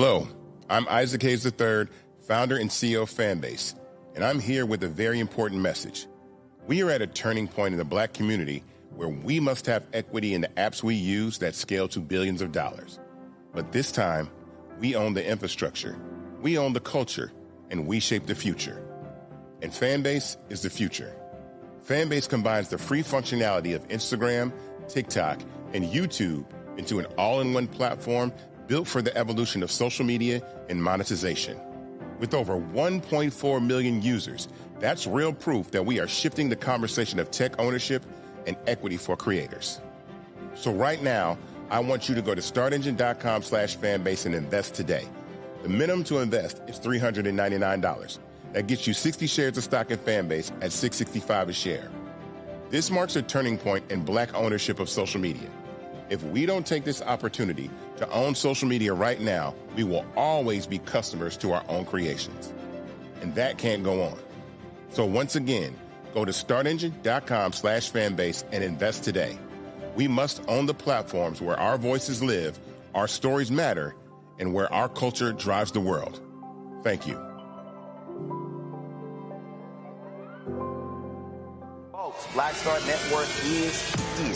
Hello, I'm Isaac Hayes III, founder and CEO of Fanbase, and I'm here with a very important message. We are at a turning point in the Black community where we must have equity in the apps we use that scale to billions of dollars. But this time, we own the infrastructure, we own the culture, and we shape the future. And Fanbase is the future. Fanbase combines the free functionality of Instagram, TikTok, and YouTube into an all-in-one platform built for the evolution of social media and monetization. With over 1.4 million users, that's real proof that we are shifting the conversation of tech ownership and equity for creators. So right now, I want you to go to startengine.com/fanbase and invest today. The minimum to invest is $399. That gets you 60 shares of stock in Fanbase at $665 a share. This marks a turning point in Black ownership of social media. If we don't take this opportunity to own social media right now, we will always be customers to our own creations. And that can't go on. So once again, go to startengine.com/fanbase and invest today. We must own the platforms where our voices live, our stories matter, and where our culture drives the world. Thank you. Folks, Black Star Network is here.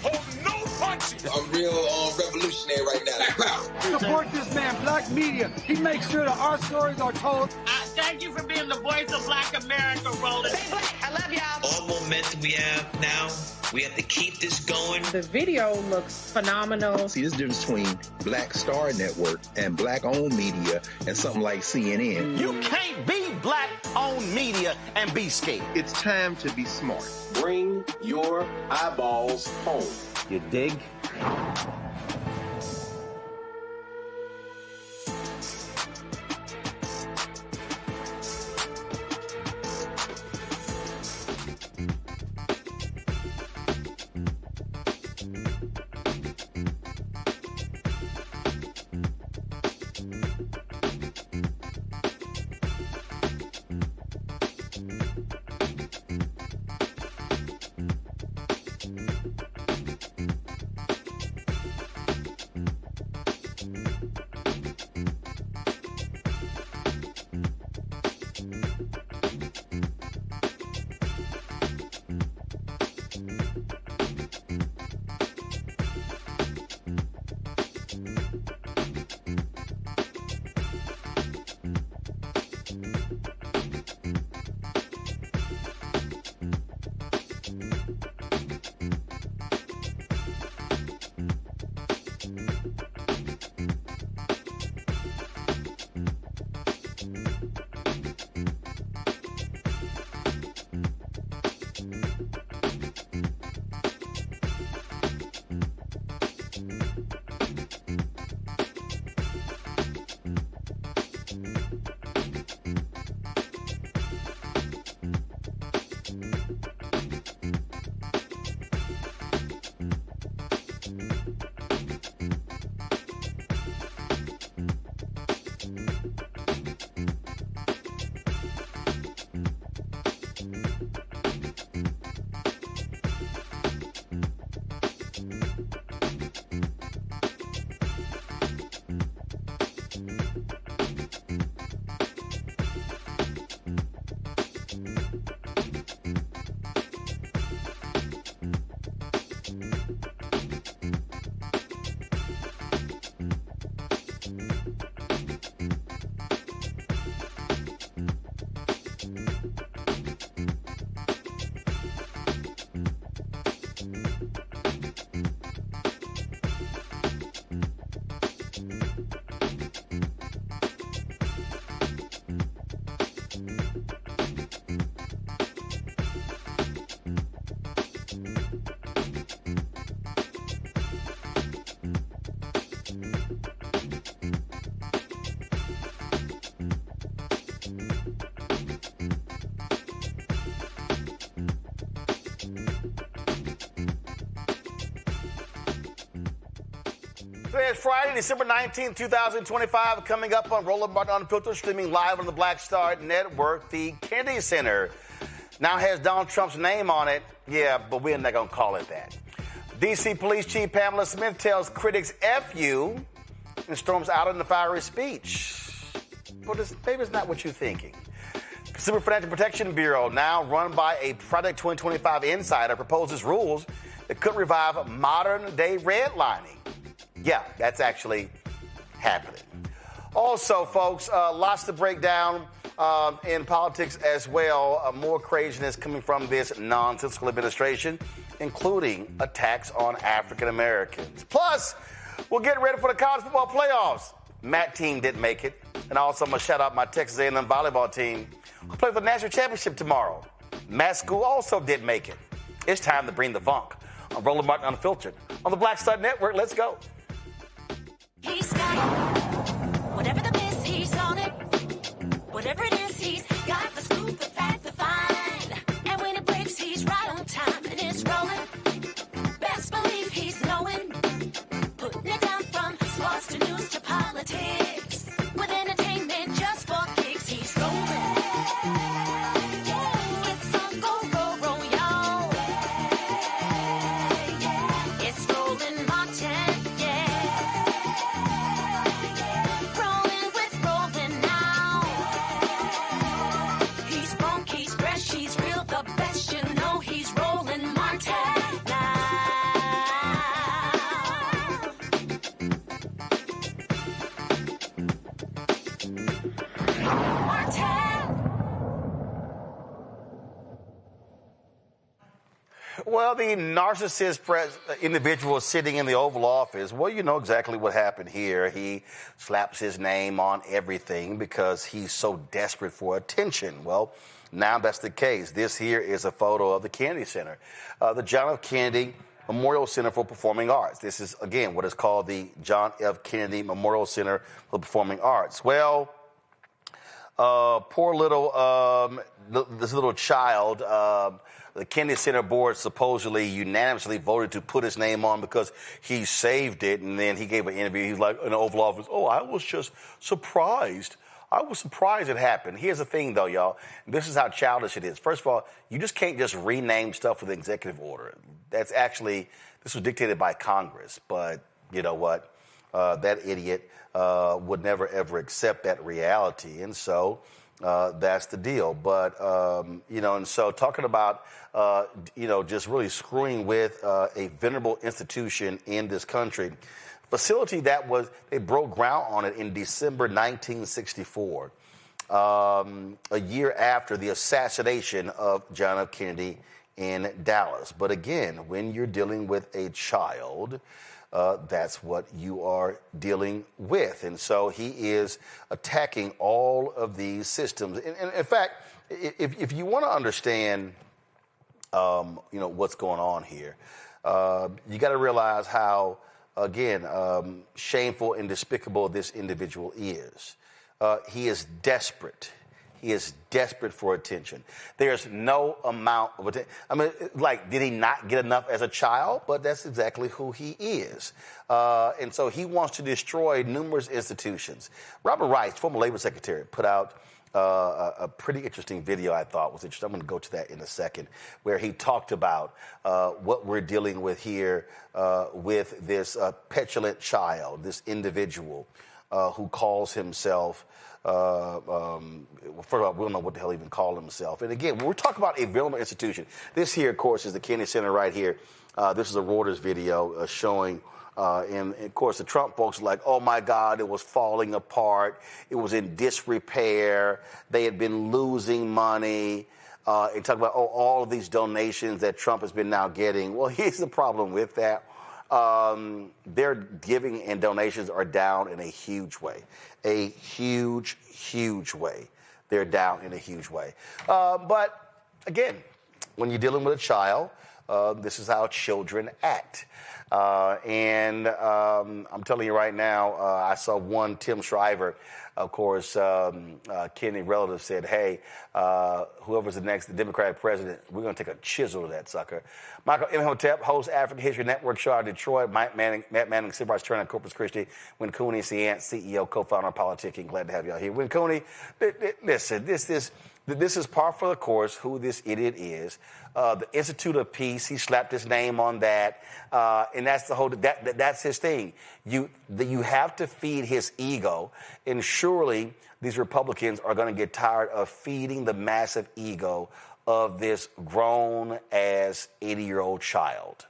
Hold no punches. I'm real revolutionary right now. Black power. Support this man, Black media. He makes sure that our stories are told. Thank you for being the voice of Black America, Roland. Stay black. I love y'all. All momentum we have now, we have to keep this going. The video looks phenomenal. See, this difference between Black Star Network and Black-owned media and something like CNN. You can't be Black-owned media and be scared. It's time to be smart. Bring your eyeballs home. You dig? Today is Friday, December 19th, 2025. Coming up on Roland Martin Unfiltered, streaming live on the Black Star Network. The Kennedy Center now has Donald Trump's name on it. Yeah, but we're not going to call it that. D.C. Police Chief Pamela Smith tells critics F you and storms out in the fiery speech. Well, maybe it's not what you're thinking. Consumer Financial Protection Bureau, now run by a Project 2025 insider, proposes rules that could revive modern-day redlining. Yeah, that's actually happening. Also, folks, lots to break down in politics as well. More craziness coming from this nonsensical administration, including attacks on African Americans. Plus, we'll get ready for the college football playoffs. Matt team didn't make it. And also, I'm going to shout out my Texas A&M volleyball team who play for the national championship tomorrow. Matt school also didn't make it. It's time to bring the funk. I'm Roland Martin Unfiltered on the Black Star Network. Let's go. He's got whatever the miss, he's on it. Whatever it is, he's got the scoop, the fact, the find. And when it breaks, he's right on time and it's rolling. Best believe he's knowing. Putting it down from sports to news to politics. With entertainment just for kicks, he's rolling. It's on go, roll, roll, y'all. It's Roland Martin, rolling with Roland now. He's funk, he's fresh, he's real, the best, you know he's Roland Martin now. Well, the narcissist individual sitting in the Oval Office, well, you know exactly what happened here. He slaps his name on everything because he's so desperate for attention. Well, now that's the case. This here is a photo of the Kennedy Center, the John F. Kennedy Memorial Center for Performing Arts. This is, again, what is called the John F. Kennedy Memorial Center for Performing Arts. Well, poor little, this little child, the Kennedy Center board supposedly unanimously voted to put his name on because he saved it. And then he gave an interview. He's like, in the Oval Office, oh, I was just surprised. I was surprised it happened. Here's the thing, though, y'all. This is how childish it is. First of all, you just can't just rename stuff with an executive order. That's actually, this was dictated by Congress. But you know what? That idiot would never, ever accept that reality. And so that's the deal. But, you know, and so talking about, you know, just really screwing with a venerable institution in this country, facility that was, they broke ground on it in December 1964, a year after the assassination of John F. Kennedy in Dallas. But again, when you're dealing with a child, that's what you are dealing with. And so he is attacking all of these systems. And in fact, if you want to understand, you know, what's going on here, you got to realize how, again, shameful and despicable this individual is. He is desperate. He is desperate for attention. There's no amount of attention. I mean, like, did he not get enough as a child? But that's exactly who he is. And so he wants to destroy numerous institutions. Robert Rice, former labor secretary, put out a pretty interesting video, I thought was interesting. I'm going to go to that in a second, where he talked about what we're dealing with here with this petulant child, this individual who calls himself, first of all, we don't know what the hell he even called himself. And again, when we're talking about a venerable institution, this here, of course, is the Kennedy Center right here. This is a Reuters video showing, and of course, the Trump folks are like, oh my God, it was falling apart. It was in disrepair. They had been losing money. And talk about, oh, all of these donations that Trump has been now getting. Well, here's the problem with that. Their giving and donations are down in a huge way. A huge, huge way. They're down in a huge way. But again, when you're dealing with a child, this is how children act. And I'm telling you right now, I saw one, Tim Shriver, of course, Kennedy relative said, hey, whoever's the next Democratic president, we're going to take a chisel to that sucker. Michael Imhotep, host African History Network show out of Detroit. Matt Manning, Civil Rights Attorney, Corpus Christi. Win Cooney, CEO, co-founder of Politicking. Glad to have y'all here. Win Cooney, listen, this This is par for the course who this idiot is. The Institute of Peace, he slapped his name on that, and that's the whole. That's his thing. You have to feed his ego, and surely these Republicans are going to get tired of feeding the massive ego of this grown-ass 80-year-old child.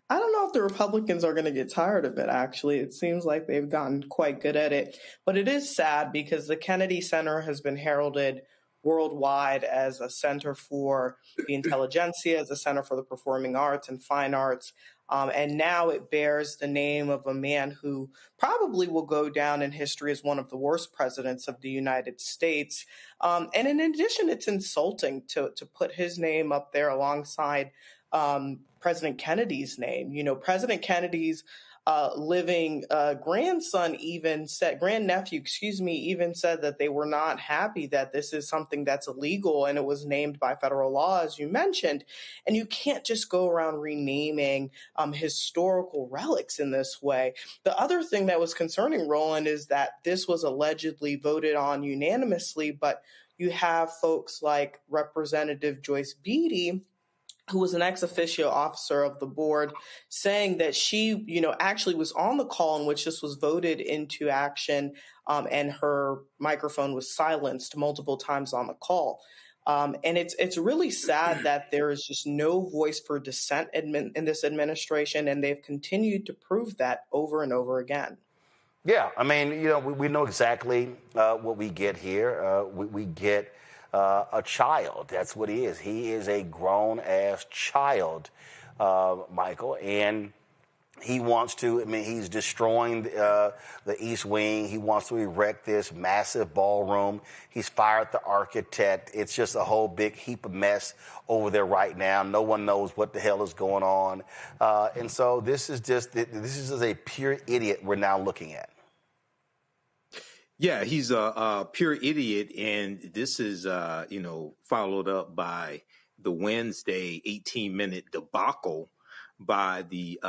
I don't know if the Republicans are going to get tired of it, actually. It seems like they've gotten quite good at it. But it is sad because the Kennedy Center has been heralded worldwide as a center for the intelligentsia, as a center for the performing arts and fine arts. And now it bears the name of a man who probably will go down in history as one of the worst presidents of the United States. And in addition, it's insulting to put his name up there alongside President Kennedy's name. You know, President Kennedy's living grandnephew, even said that they were not happy that this is something that's illegal and it was named by federal law, as you mentioned. And you can't just go around renaming historical relics in this way. The other thing that was concerning, Roland, is that this was allegedly voted on unanimously, but you have folks like Representative Joyce Beatty, who was an ex officio officer of the board, saying that she, actually was on the call in which this was voted into action, and her microphone was silenced multiple times on the call. And it's really sad that there is just no voice for dissent in this administration, and they've continued to prove that over and over again. Yeah, I mean, we know exactly what we get here. We get a child. That's what he is. He is a grown-ass child, Michael, and he wants to, he's destroying the East Wing. He wants to erect this massive ballroom. He's fired the architect. It's just a whole big heap of mess over there right now. No one knows what the hell is going on. And so this is just a pure idiot we're now looking at. Yeah, he's a pure idiot, and this is, followed up by the Wednesday 18-minute debacle by the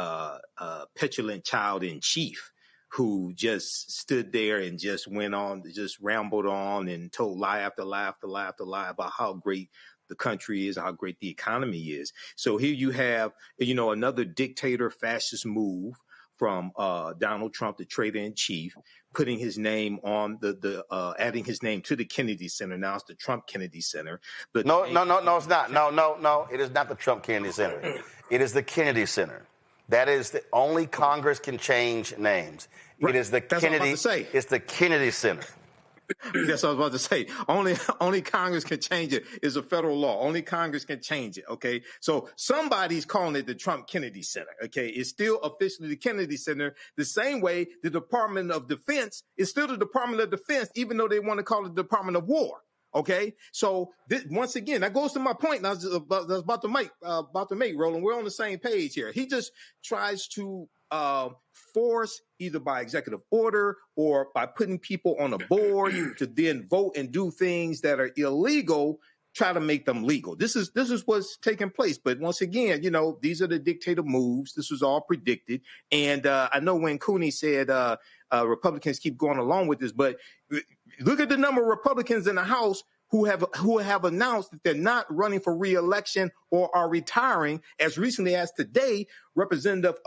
petulant child-in-chief, who just stood there and just went on, just rambled on and told lie after lie after lie after lie about how great the country is, how great the economy is. So here you have, another dictator fascist move from Donald Trump, the traitor-in-chief, putting his name on adding his name to the Kennedy Center. Now it's the Trump Kennedy Center. But no, it's not. No, it is not the Trump Kennedy Center. It is the Kennedy Center. That is the only Congress can change names. Right. It is the Kennedy. It's the Kennedy Center. That's what I was about to say. Only Congress can change it. It's a federal law. Only Congress can change it. Okay. So somebody's calling it the Trump Kennedy Center. Okay. It's still officially the Kennedy Center. The same way the Department of Defense is still the Department of Defense, even though they want to call it the Department of War. Okay. So once again, that goes to my point. I was about to make, Roland. We're on the same page here. He just tries to force, either by executive order or by putting people on a board to then vote and do things that are illegal, try to make them legal. This is what's taking place. But once again, these are the dictator moves. This was all predicted. And I know when Cooney said Republicans keep going along with this, but look at the number of Republicans in the House who have announced that they're not running for re-election or are retiring. As recently as today, Representative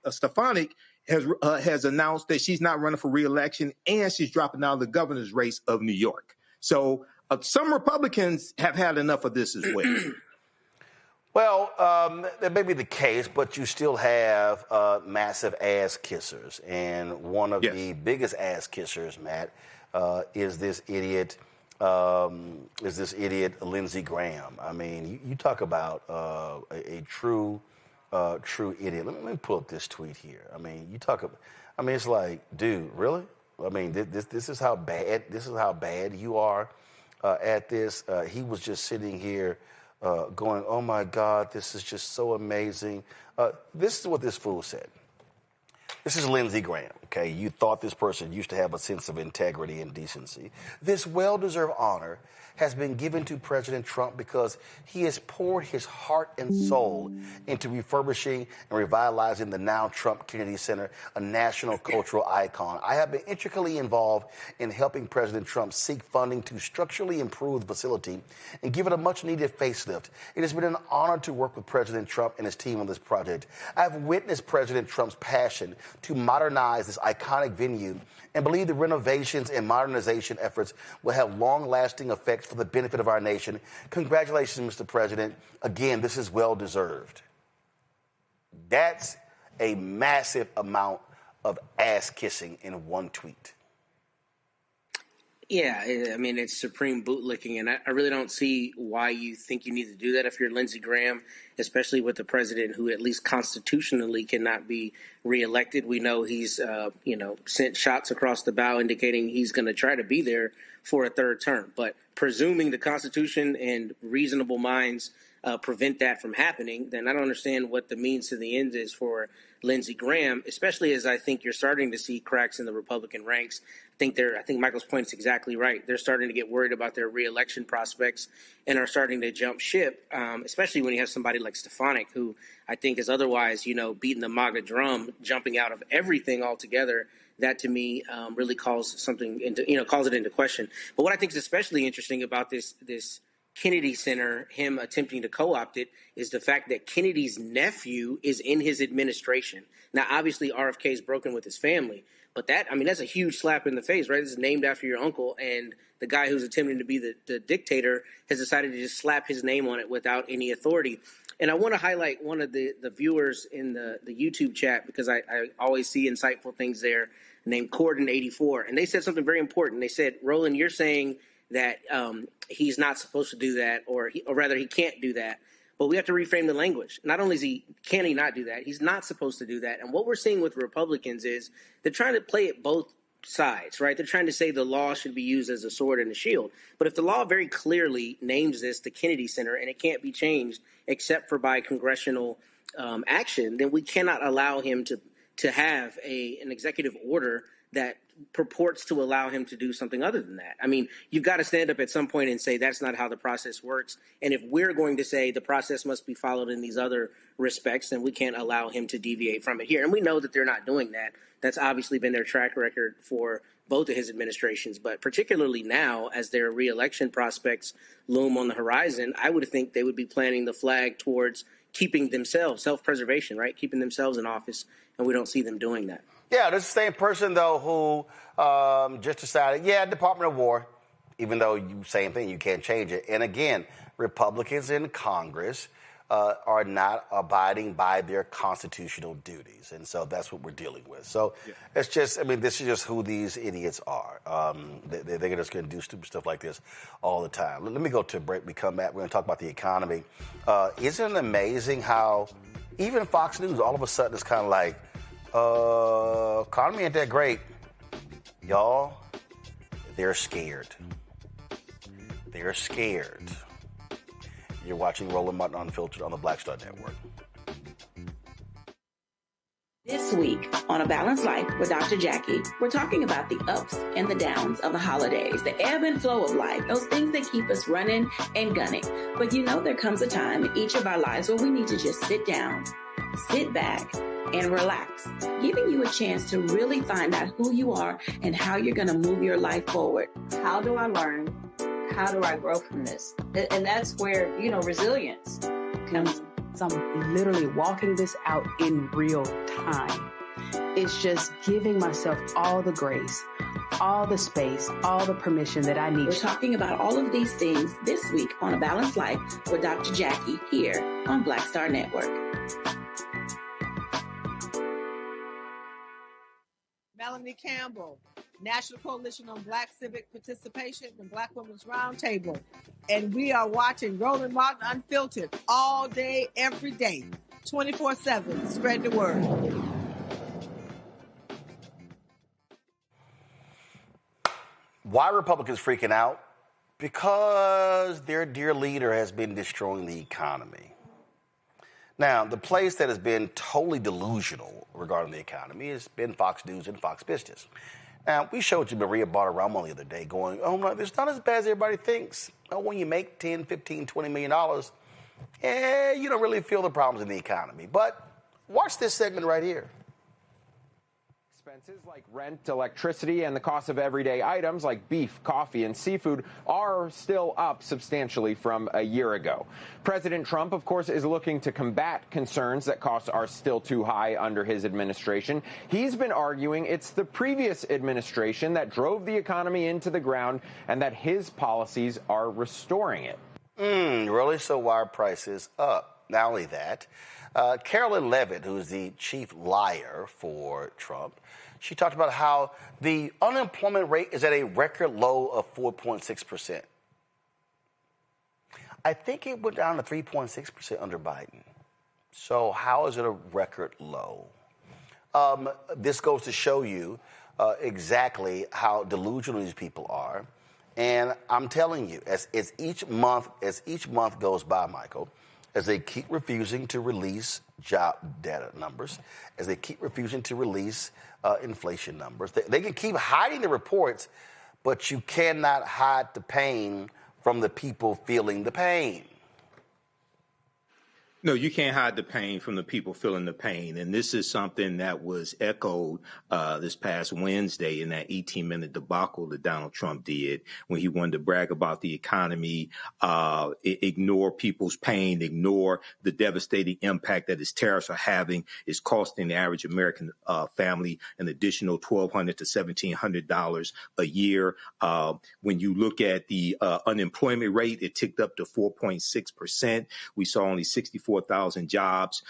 Stefanik has announced that she's not running for re-election and she's dropping out of the governor's race of New York. So some Republicans have had enough of this as well. Well, that may be the case, but you still have massive ass kissers, and one of the biggest ass kissers, Matt, is this idiot Lindsey Graham. I mean, you talk about a true idiot. Let me pull up this tweet here. I mean, it's like, dude, really? I mean, this is how bad you are at this. He was just sitting here going, oh my God, this is just so amazing. This is what this fool said. This is Lindsey Graham, okay? You thought this person used to have a sense of integrity and decency. This well-deserved honor has been given to President Trump because he has poured his heart and soul into refurbishing and revitalizing the now Trump Kennedy Center, a national cultural icon. I have been intricately involved in helping President Trump seek funding to structurally improve the facility and give it a much-needed facelift. It has been an honor to work with President Trump and his team on this project. I've witnessed President Trump's passion to modernize this iconic venue and believe the renovations and modernization efforts will have long-lasting effects for the benefit of our nation. Congratulations, Mr. President. Again, this is well-deserved. That's a massive amount of ass-kissing in one tweet. Yeah, I mean, it's supreme bootlicking, and I really don't see why you think you need to do that if you're Lindsey Graham, especially with the president who at least constitutionally cannot be reelected. We know he's, sent shots across the bow indicating he's going to try to be there for a third term. But presuming the Constitution and reasonable minds prevent that from happening, then I don't understand what the means to the end is for Lindsey Graham, especially as I think you're starting to see cracks in the Republican ranks. I think Michael's point is exactly right. They're starting to get worried about their reelection prospects and are starting to jump ship, especially when you have somebody like Stefanik, who I think is otherwise, beating the MAGA drum, jumping out of everything altogether. That to me really calls something calls it into question. But what I think is especially interesting about this Kennedy Center, him attempting to co-opt it, is the fact that Kennedy's nephew is in his administration. Now, obviously, RFK is broken with his family, but that's a huge slap in the face, right? This is named after your uncle, and the guy who's attempting to be the dictator has decided to just slap his name on it without any authority. And I want to highlight one of the viewers in the YouTube chat, because I always see insightful things there, named Corden84, and they said something very important. They said, Roland, you're saying that he's not supposed to do that, or rather he can't do that. But we have to reframe the language. Not only can he not do that, he's not supposed to do that. And what we're seeing with Republicans is they're trying to play it both sides, right? They're trying to say the law should be used as a sword and a shield. But if the law very clearly names this the Kennedy Center and it can't be changed except for by congressional action, then we cannot allow him to have an executive order that purports to allow him to do something other than that. I mean, you've got to stand up at some point and say that's not how the process works. And if we're going to say the process must be followed in these other respects, then we can't allow him to deviate from it here. And we know that they're not doing that. That's obviously been their track record for both of his administrations. But particularly now, as their reelection prospects loom on the horizon, I would think they would be planting the flag towards keeping themselves, self-preservation, right? Keeping themselves in office. And we don't see them doing that. Yeah, this is the same person, though, who just decided, Department of War, even though same thing, you can't change it. And again, Republicans in Congress are not abiding by their constitutional duties. And so that's what we're dealing with. So it's just, this is just who these idiots are. They're just going to do stupid stuff like this all the time. Let me go to a break. We come back. We're going to talk about the economy. Isn't it amazing how even Fox News all of a sudden is kind of like, economy ain't that great. Y'all, they're scared. They're scared. You're watching Roland Martin Unfiltered on the Black Star Network. This week on A Balanced Life with Dr. Jackie, we're talking about the ups and the downs of the holidays, the ebb and flow of life, those things that keep us running and gunning. But there comes a time in each of our lives where we need to just sit down, sit back, and relax, giving you a chance to really find out who you are and how you're going to move your life forward. How do I learn? How do I grow from this? And that's where, resilience comes. So I'm literally walking this out in real time. It's just giving myself all the grace, all the space, all the permission that I need. We're talking about all of these things this week on A Balanced Life with Dr. Jackie here on Black Star Network. Melanie Campbell, National Coalition on Black Civic Participation and Black Women's Roundtable. And we are watching Roland Martin Unfiltered all day, every day, 24/7. Spread the word. Why are Republicans freaking out? Because their dear leader has been destroying the economy. Now, the place that has been totally delusional regarding the economy has been Fox News and Fox Business. Now, we showed you Maria Bartiromo the other day going, oh, no, it's not as bad as everybody thinks. Oh, when you make $10, $15, $20 million, you don't really feel the problems in the economy. But watch this segment right here. Expenses like rent, electricity, and the cost of everyday items like beef, coffee, and seafood are still up substantially from a year ago. President Trump, of course, is looking to combat concerns that costs are still too high under his administration. He's been arguing it's the previous administration that drove the economy into the ground and that his policies are restoring it. Really? So why are prices up? Not only that, Carolyn Levitt, who's the chief liar for Trump, she talked about how the unemployment rate is at a record low of 4.6%. I think it went down to 3.6% under Biden. So how is it a record low? This goes to show you exactly how delusional these people are. And I'm telling you, as each month goes by, Michael, as they keep refusing to release job data numbers, as they keep refusing to release inflation numbers. They can keep hiding the reports, but you cannot hide the pain from the people feeling the pain. No, you can't hide the pain from the people feeling the pain. And this is something that was echoed this past Wednesday in that 18-minute debacle that Donald Trump did when he wanted to brag about the economy, ignore people's pain, ignore the devastating impact that his tariffs are having. It's costing the average American family an additional $1,200 to $1,700 a year. When you look at the unemployment rate, it ticked up to 4.6%. We saw only 64,000 jobs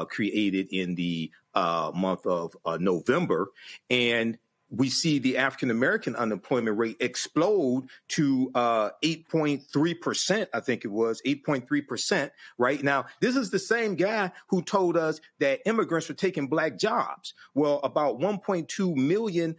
created in the month of November. And we see the African-American unemployment rate explode to 8.3%, I think it was, 8.3%. Right now, this is the same guy who told us that immigrants were taking black jobs. Well, about 1.2 million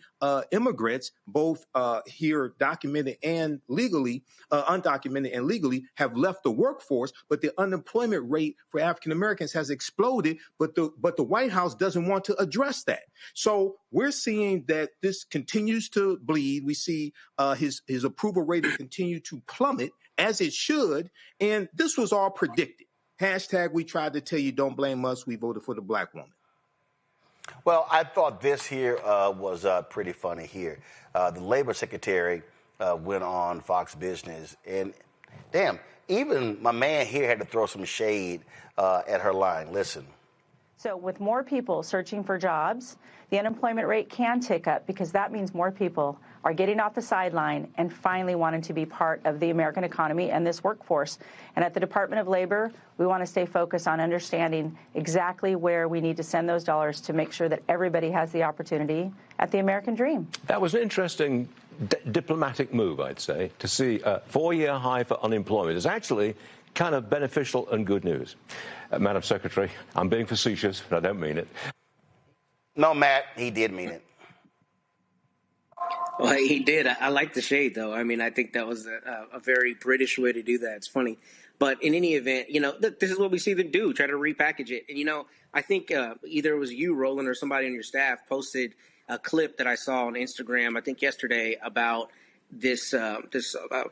immigrants, both here documented and legally, undocumented and legally, have left the workforce, but the unemployment rate for African-Americans has exploded, but the White House doesn't want to address that. So we're seeing that this continues to bleed. We see his approval rating continue to plummet, as it should, and this was all predicted. Hashtag we tried to tell you, don't blame us, we voted for the black woman. Well, I thought this here was pretty funny here. The labor secretary went on Fox Business, and damn, even my man here had to throw some shade at her line. Listen. So with more people searching for jobs, the unemployment rate can tick up because that means more people are getting off the sideline and finally wanting to be part of the American economy and this workforce. And at the Department of Labor, we want to stay focused on understanding exactly where we need to send those dollars to make sure that everybody has the opportunity at the American dream. That was an interesting diplomatic move, I'd say, to see a 4-year high for unemployment is actually kind of beneficial and good news. Madam Secretary, I'm being facetious, but I don't mean it. No, Matt, he did mean it. Well, he did. I like the shade, though. I mean, I think that was a very British way to do that. It's funny. But in any event, this is what we see them do, try to repackage it. And, I think either it was you, Roland, or somebody on your staff posted a clip that I saw on Instagram, I think yesterday, about this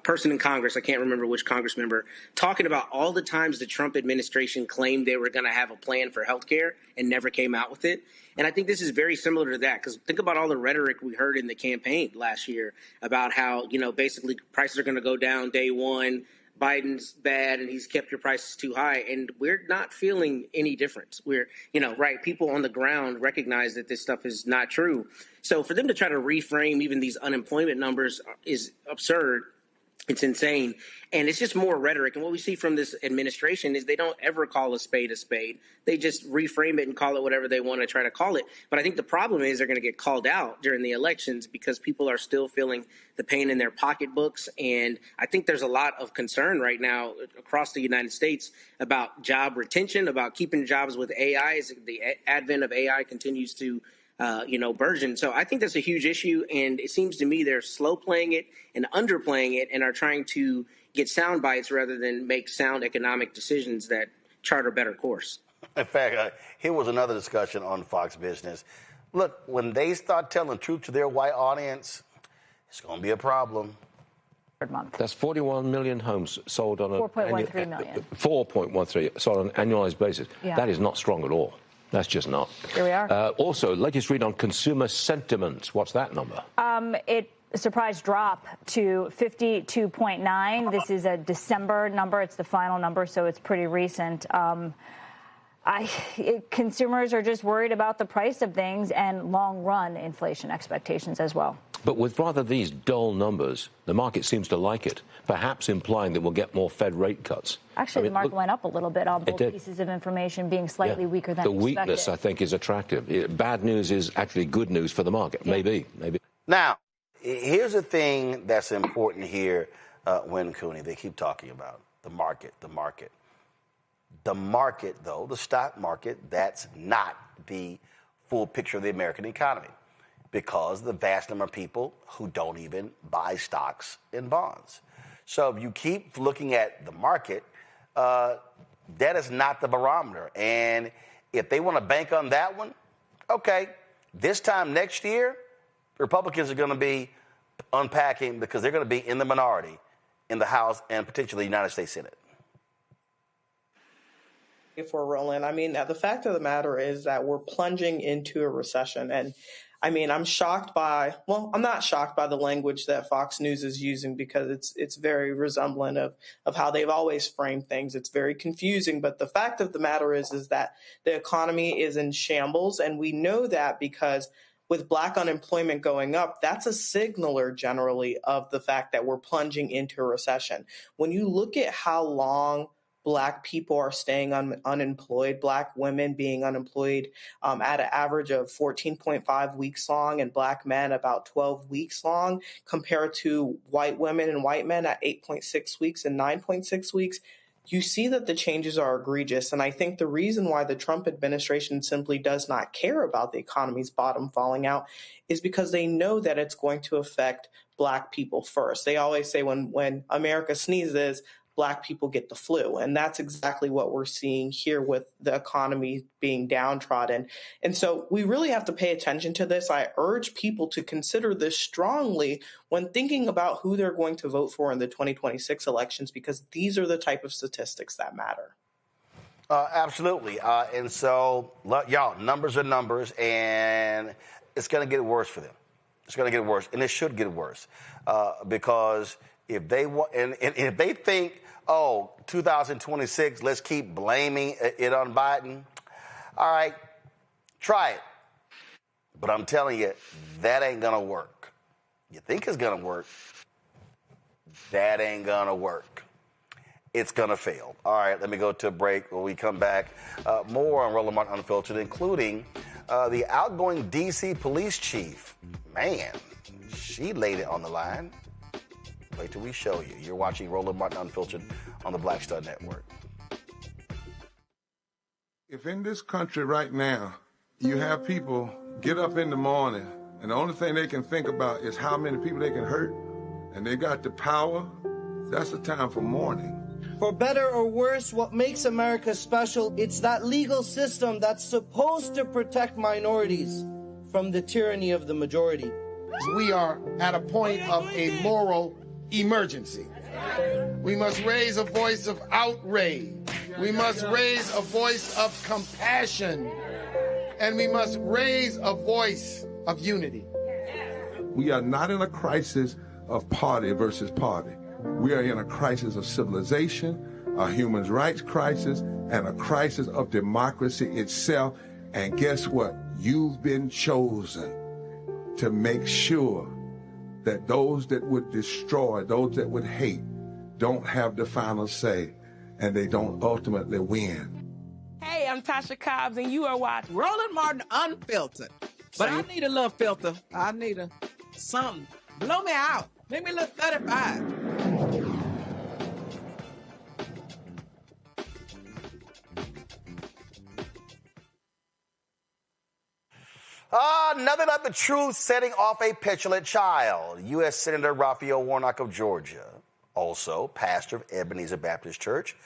person in Congress, I can't remember which Congress member, talking about all the times the Trump administration claimed they were going to have a plan for health care and never came out with it. And I think this is very similar to that, because think about all the rhetoric we heard in the campaign last year about how, basically prices are going to go down day one. Biden's bad and he's kept your prices too high. And we're not feeling any difference. We're, right, people on the ground recognize that this stuff is not true. So for them to try to reframe even these unemployment numbers is absurd. It's insane. And it's just more rhetoric. And what we see from this administration is they don't ever call a spade a spade. They just reframe it and call it whatever they want to try to call it. But I think the problem is they're going to get called out during the elections because people are still feeling the pain in their pocketbooks. And I think there's a lot of concern right now across the United States about job retention, about keeping jobs with AI as the advent of AI continues to burgeon. So I think that's a huge issue. And it seems to me they're slow playing it and underplaying it and are trying to get sound bites rather than make sound economic decisions that chart a better course. In fact, here was another discussion on Fox Business. Look, when they start telling truth to their white audience, it's going to be a problem. Month. That's 41 million homes sold on 4.13 million. 4.13 sold on an annualized basis. Yeah. That is not strong at all. That's just not. Here we are. Also, latest read on consumer sentiment. What's that number? It surprise drop to 52.9. This is a December number. It's the final number, so it's pretty recent. Consumers are just worried about the price of things and long-run inflation expectations as well. But with rather these dull numbers, the market seems to like it, perhaps implying that we'll get more Fed rate cuts. Actually, the market went up a little bit on both pieces of information being slightly weaker than expected. The weakness, I think, is attractive. Bad news is actually good news for the market. Yeah. Maybe. Now, here's the thing that's important here, Win Cooney. They keep talking about the market. The market, though, the stock market, that's not the full picture of the American economy, because the vast number of people who don't even buy stocks and bonds. So if you keep looking at the market, that is not the barometer. And if they want to bank on that one, okay, this time next year, Republicans are going to be unpacking because they're going to be in the minority in the House and potentially the United States Senate. If we're rolling, the fact of the matter is that we're plunging into a recession. And I'm not shocked by the language that Fox News is using, because it's very resemblant of how they've always framed things. It's very confusing. But the fact of the matter is that the economy is in shambles. And we know that because with Black unemployment going up, that's a signaler generally of the fact that we're plunging into a recession. When you look at how long Black people are staying unemployed, Black women being unemployed at an average of 14.5 weeks long, and Black men about 12 weeks long, compared to white women and white men at 8.6 weeks and 9.6 weeks, you see that the changes are egregious. And I think the reason why the Trump administration simply does not care about the economy's bottom falling out is because they know that it's going to affect Black people first. They always say when America sneezes, Black people get the flu. And that's exactly what we're seeing here with the economy being downtrodden. And so we really have to pay attention to this. I urge people to consider this strongly when thinking about who they're going to vote for in the 2026 elections, because these are the type of statistics that matter. Absolutely. And so, y'all, numbers are numbers, and it's going to get worse for them. It's going to get worse, and it should get worse because if they want, and if they think, 2026, let's keep blaming it on Biden. All right, try it. But I'm telling you, that ain't going to work. You think it's going to work. That ain't going to work. It's going to fail. All right, let me go to a break. When we come back, more on Roland Martin Unfiltered, including the outgoing D.C. police chief. Man, she laid it on the line. Wait till we show you. You're watching Roland Martin Unfiltered on the Black Star Network. If in this country right now, you have people get up in the morning and the only thing they can think about is how many people they can hurt, and they got the power, that's the time for mourning. For better or worse, what makes America special, it's that legal system that's supposed to protect minorities from the tyranny of the majority. We are at a point of a moral emergency. We must raise a voice of outrage. We must raise a voice of compassion. And we must raise a voice of unity. We are not in a crisis of party versus party. We are in a crisis of civilization, a human rights crisis, and a crisis of democracy itself. And guess what? You've been chosen to make sure that those that would destroy, those that would hate, don't have the final say, and they don't ultimately win. Hey, I'm Tasha Cobbs, and you are watching Roland Martin Unfiltered. But I need a little filter. I need something. Blow me out. Make me look 35. Nothing like the truth setting off a petulant child. U.S. Senator Raphael Warnock of Georgia, also pastor of Ebenezer Baptist Church,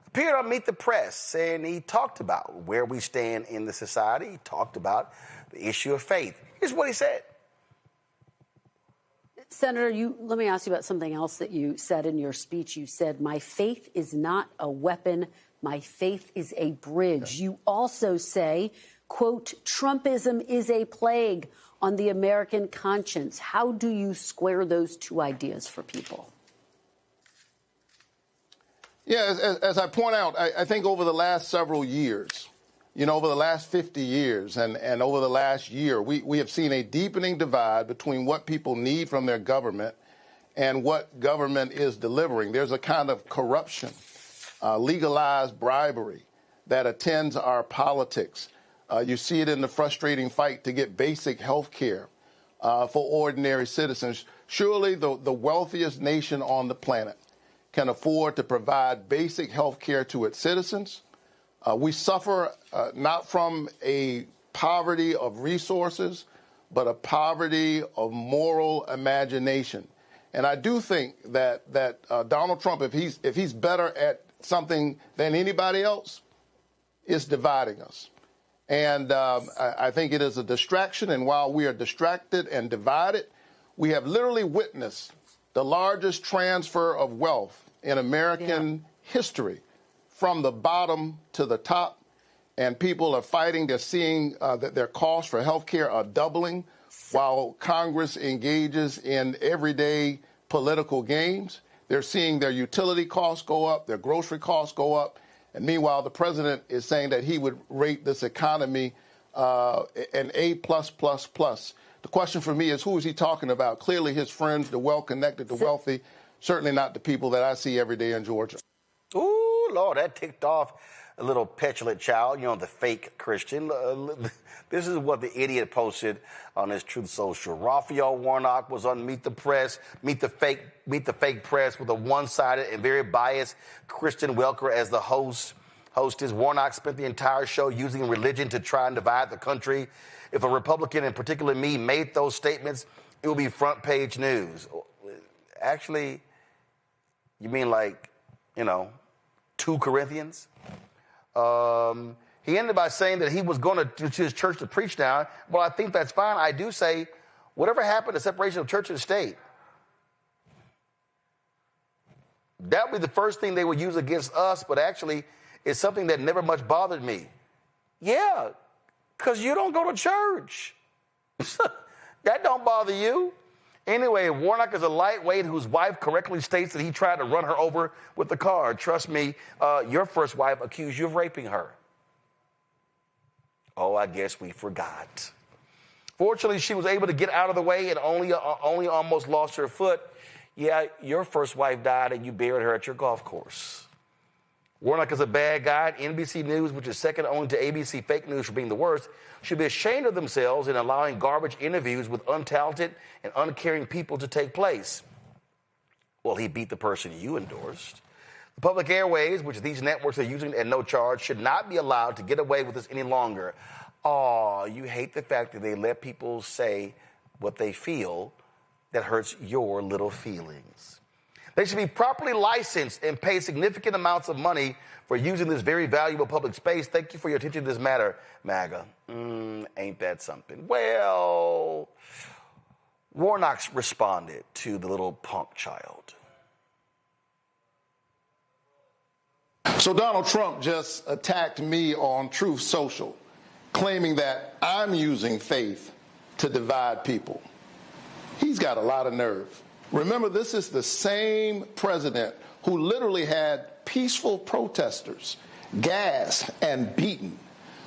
appeared on Meet the Press, and he talked about where we stand in the society. He talked about the issue of faith. Here's what he said. Senator, let me ask you about something else that you said in your speech. You said, my faith is not a weapon. My faith is a bridge. You also say, quote, Trumpism is a plague on the American conscience. How do you square those two ideas for people? Yeah, as I point out, I think over the last several years, over the last 50 years and over the last year, we have seen a deepening divide between what people need from their government and what government is delivering. There's a kind of corruption, legalized bribery that attends our politics. You see it in the frustrating fight to get basic health care for ordinary citizens. Surely the wealthiest nation on the planet can afford to provide basic health care to its citizens. We suffer not from a poverty of resources, but a poverty of moral imagination. And I do think that Donald Trump, if he's better at something than anybody else, is dividing us. And I think it is a distraction. And while we are distracted and divided, we have literally witnessed the largest transfer of wealth in American history from the bottom to the top. And people are fighting. They're seeing that their costs for health care are doubling while Congress engages in everyday political games. They're seeing their utility costs go up, their grocery costs go up. And meanwhile, the president is saying that he would rate this economy an A+++. The question for me is, who is he talking about? Clearly his friends, the well-connected, the wealthy, certainly not the people that I see every day in Georgia. Ooh, Lord, that ticked off a little petulant child, the fake Christian. This is what the idiot posted on his Truth Social. Raphael Warnock was on Meet the Press, Meet the Fake Press with a one-sided and very biased Christian Welker as the hostess. Warnock spent the entire show using religion to try and divide the country. If a Republican, in particular me, made those statements, it would be front page news. Actually, you mean 2 Corinthians? He ended by saying that he was going to his church to preach now. Well, I think that's fine. I do say, whatever happened to separation of church and state? That would be the first thing they would use against us, but actually it's something that never much bothered me. Yeah, because you don't go to church. That don't bother you. Anyway, Warnock is a lightweight whose wife correctly states that he tried to run her over with the car. Trust me, your first wife accused you of raping her. Oh, I guess we forgot. Fortunately, she was able to get out of the way and only almost lost her foot. Yeah, your first wife died and you buried her at your golf course. Warnock is a bad guy. NBC News, which is second only to ABC fake news for being the worst, should be ashamed of themselves in allowing garbage interviews with untalented and uncaring people to take place. Well, he beat the person you endorsed. The public airways, which these networks are using at no charge, should not be allowed to get away with this any longer. Oh, you hate the fact that they let people say what they feel that hurts your little feelings. They should be properly licensed and pay significant amounts of money for using this very valuable public space. Thank you for your attention to this matter, MAGA. Ain't that something? Well, Warnock responded to the little punk child. So Donald Trump just attacked me on Truth Social, claiming that I'm using faith to divide people. He's got a lot of nerve. Remember, this is the same president who literally had peaceful protesters gassed and beaten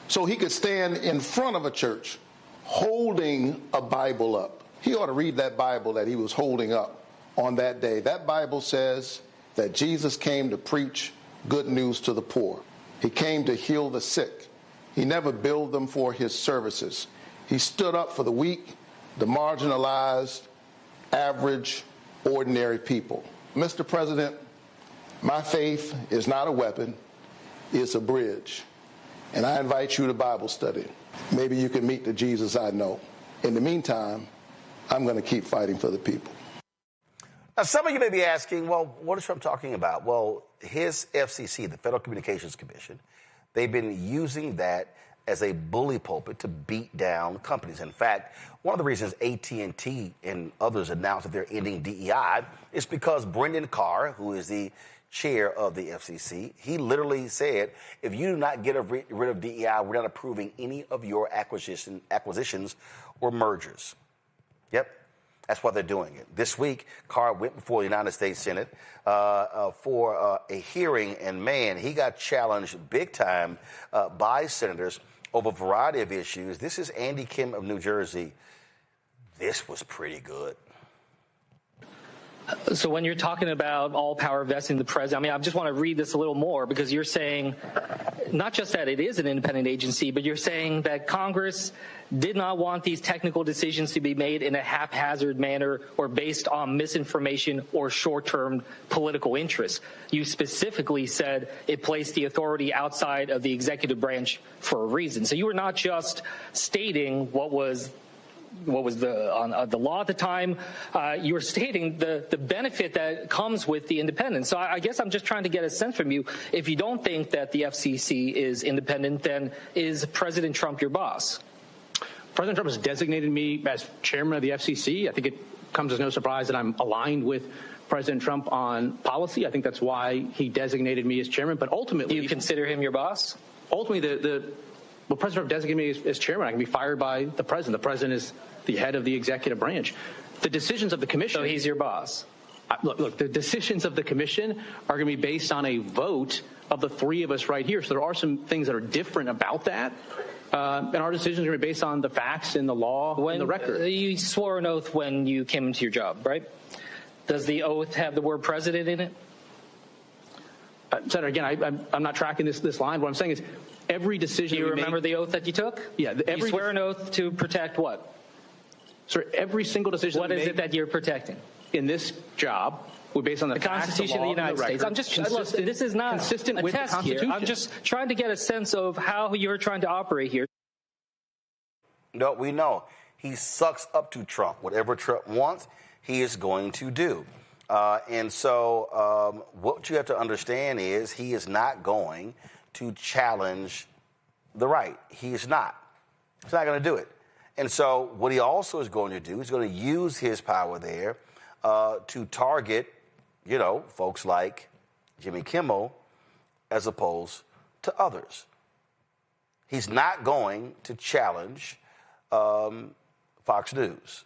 so he could stand in front of a church holding a Bible up. He ought to read that Bible that he was holding up on that day. That Bible says that Jesus came to preach good news to the poor. He came to heal the sick. He never billed them for his services. He stood up for the weak, the marginalized, average, ordinary people. Mr. President, my faith is not a weapon, it's a bridge. And I invite you to Bible study. Maybe you can meet the Jesus I know. In the meantime, I'm going to keep fighting for the people. Now, some of you may be asking, well, what is Trump talking about? Well, his FCC, the Federal Communications Commission, they've been using that as a bully pulpit to beat down companies. In fact, one of the reasons AT&T and others announced that they're ending DEI is because Brendan Carr, who is the chair of the FCC, he literally said, if you do not get rid of DEI, we're not approving any of your acquisitions or mergers. Yep. That's why they're doing it. This week, Carr went before the United States Senate for a hearing, and man, he got challenged big time by senators over a variety of issues. This is Andy Kim of New Jersey. This was pretty good. So when you're talking about all power vesting in the president, I just want to read this a little more, because you're saying not just that it is an independent agency, but you're saying that Congress did not want these technical decisions to be made in a haphazard manner or based on misinformation or short-term political interests. You specifically said it placed the authority outside of the executive branch for a reason. So you were not just stating what was the law at the time. You were stating the benefit that comes with the independence. So I guess I'm just trying to get a sense from you. If you don't think that the FCC is independent, then is President Trump your boss? President Trump has designated me as chairman of the FCC. I think it comes as no surprise that I'm aligned with President Trump on policy. I think that's why he designated me as chairman. But ultimately, do you consider him your boss? Ultimately, well, President Trump designated me as chairman. I can be fired by the president. The president is the head of the executive branch. The decisions of the commission. So he's your boss. Look, the decisions of the commission are going to be based on a vote of the three of us right here. So there are some things that are different about that. And our decisions are going to be based on the facts and the law and the record. You swore an oath when you came into your job, right? Does the oath have the word president in it? Senator, again, I'm not tracking this line. What I'm saying is every decision. Do you remember the oath that you took? Yeah. You swear an oath to protect what? Sir, every single decision. What is it that you're protecting? In this job, we're based on the Constitution of the United States. I'm just this is not consistent a with test the Constitution. Here. I'm just trying to get a sense of how you're trying to operate here. No, we know he sucks up to Trump. Whatever Trump wants, he is going to do. And so what you have to understand is he is not going to challenge the right. He is not. He's not going to do it. And so what he also is going to do is going to use his power there to target, folks like Jimmy Kimmel as opposed to others. He's not going to challenge Fox News.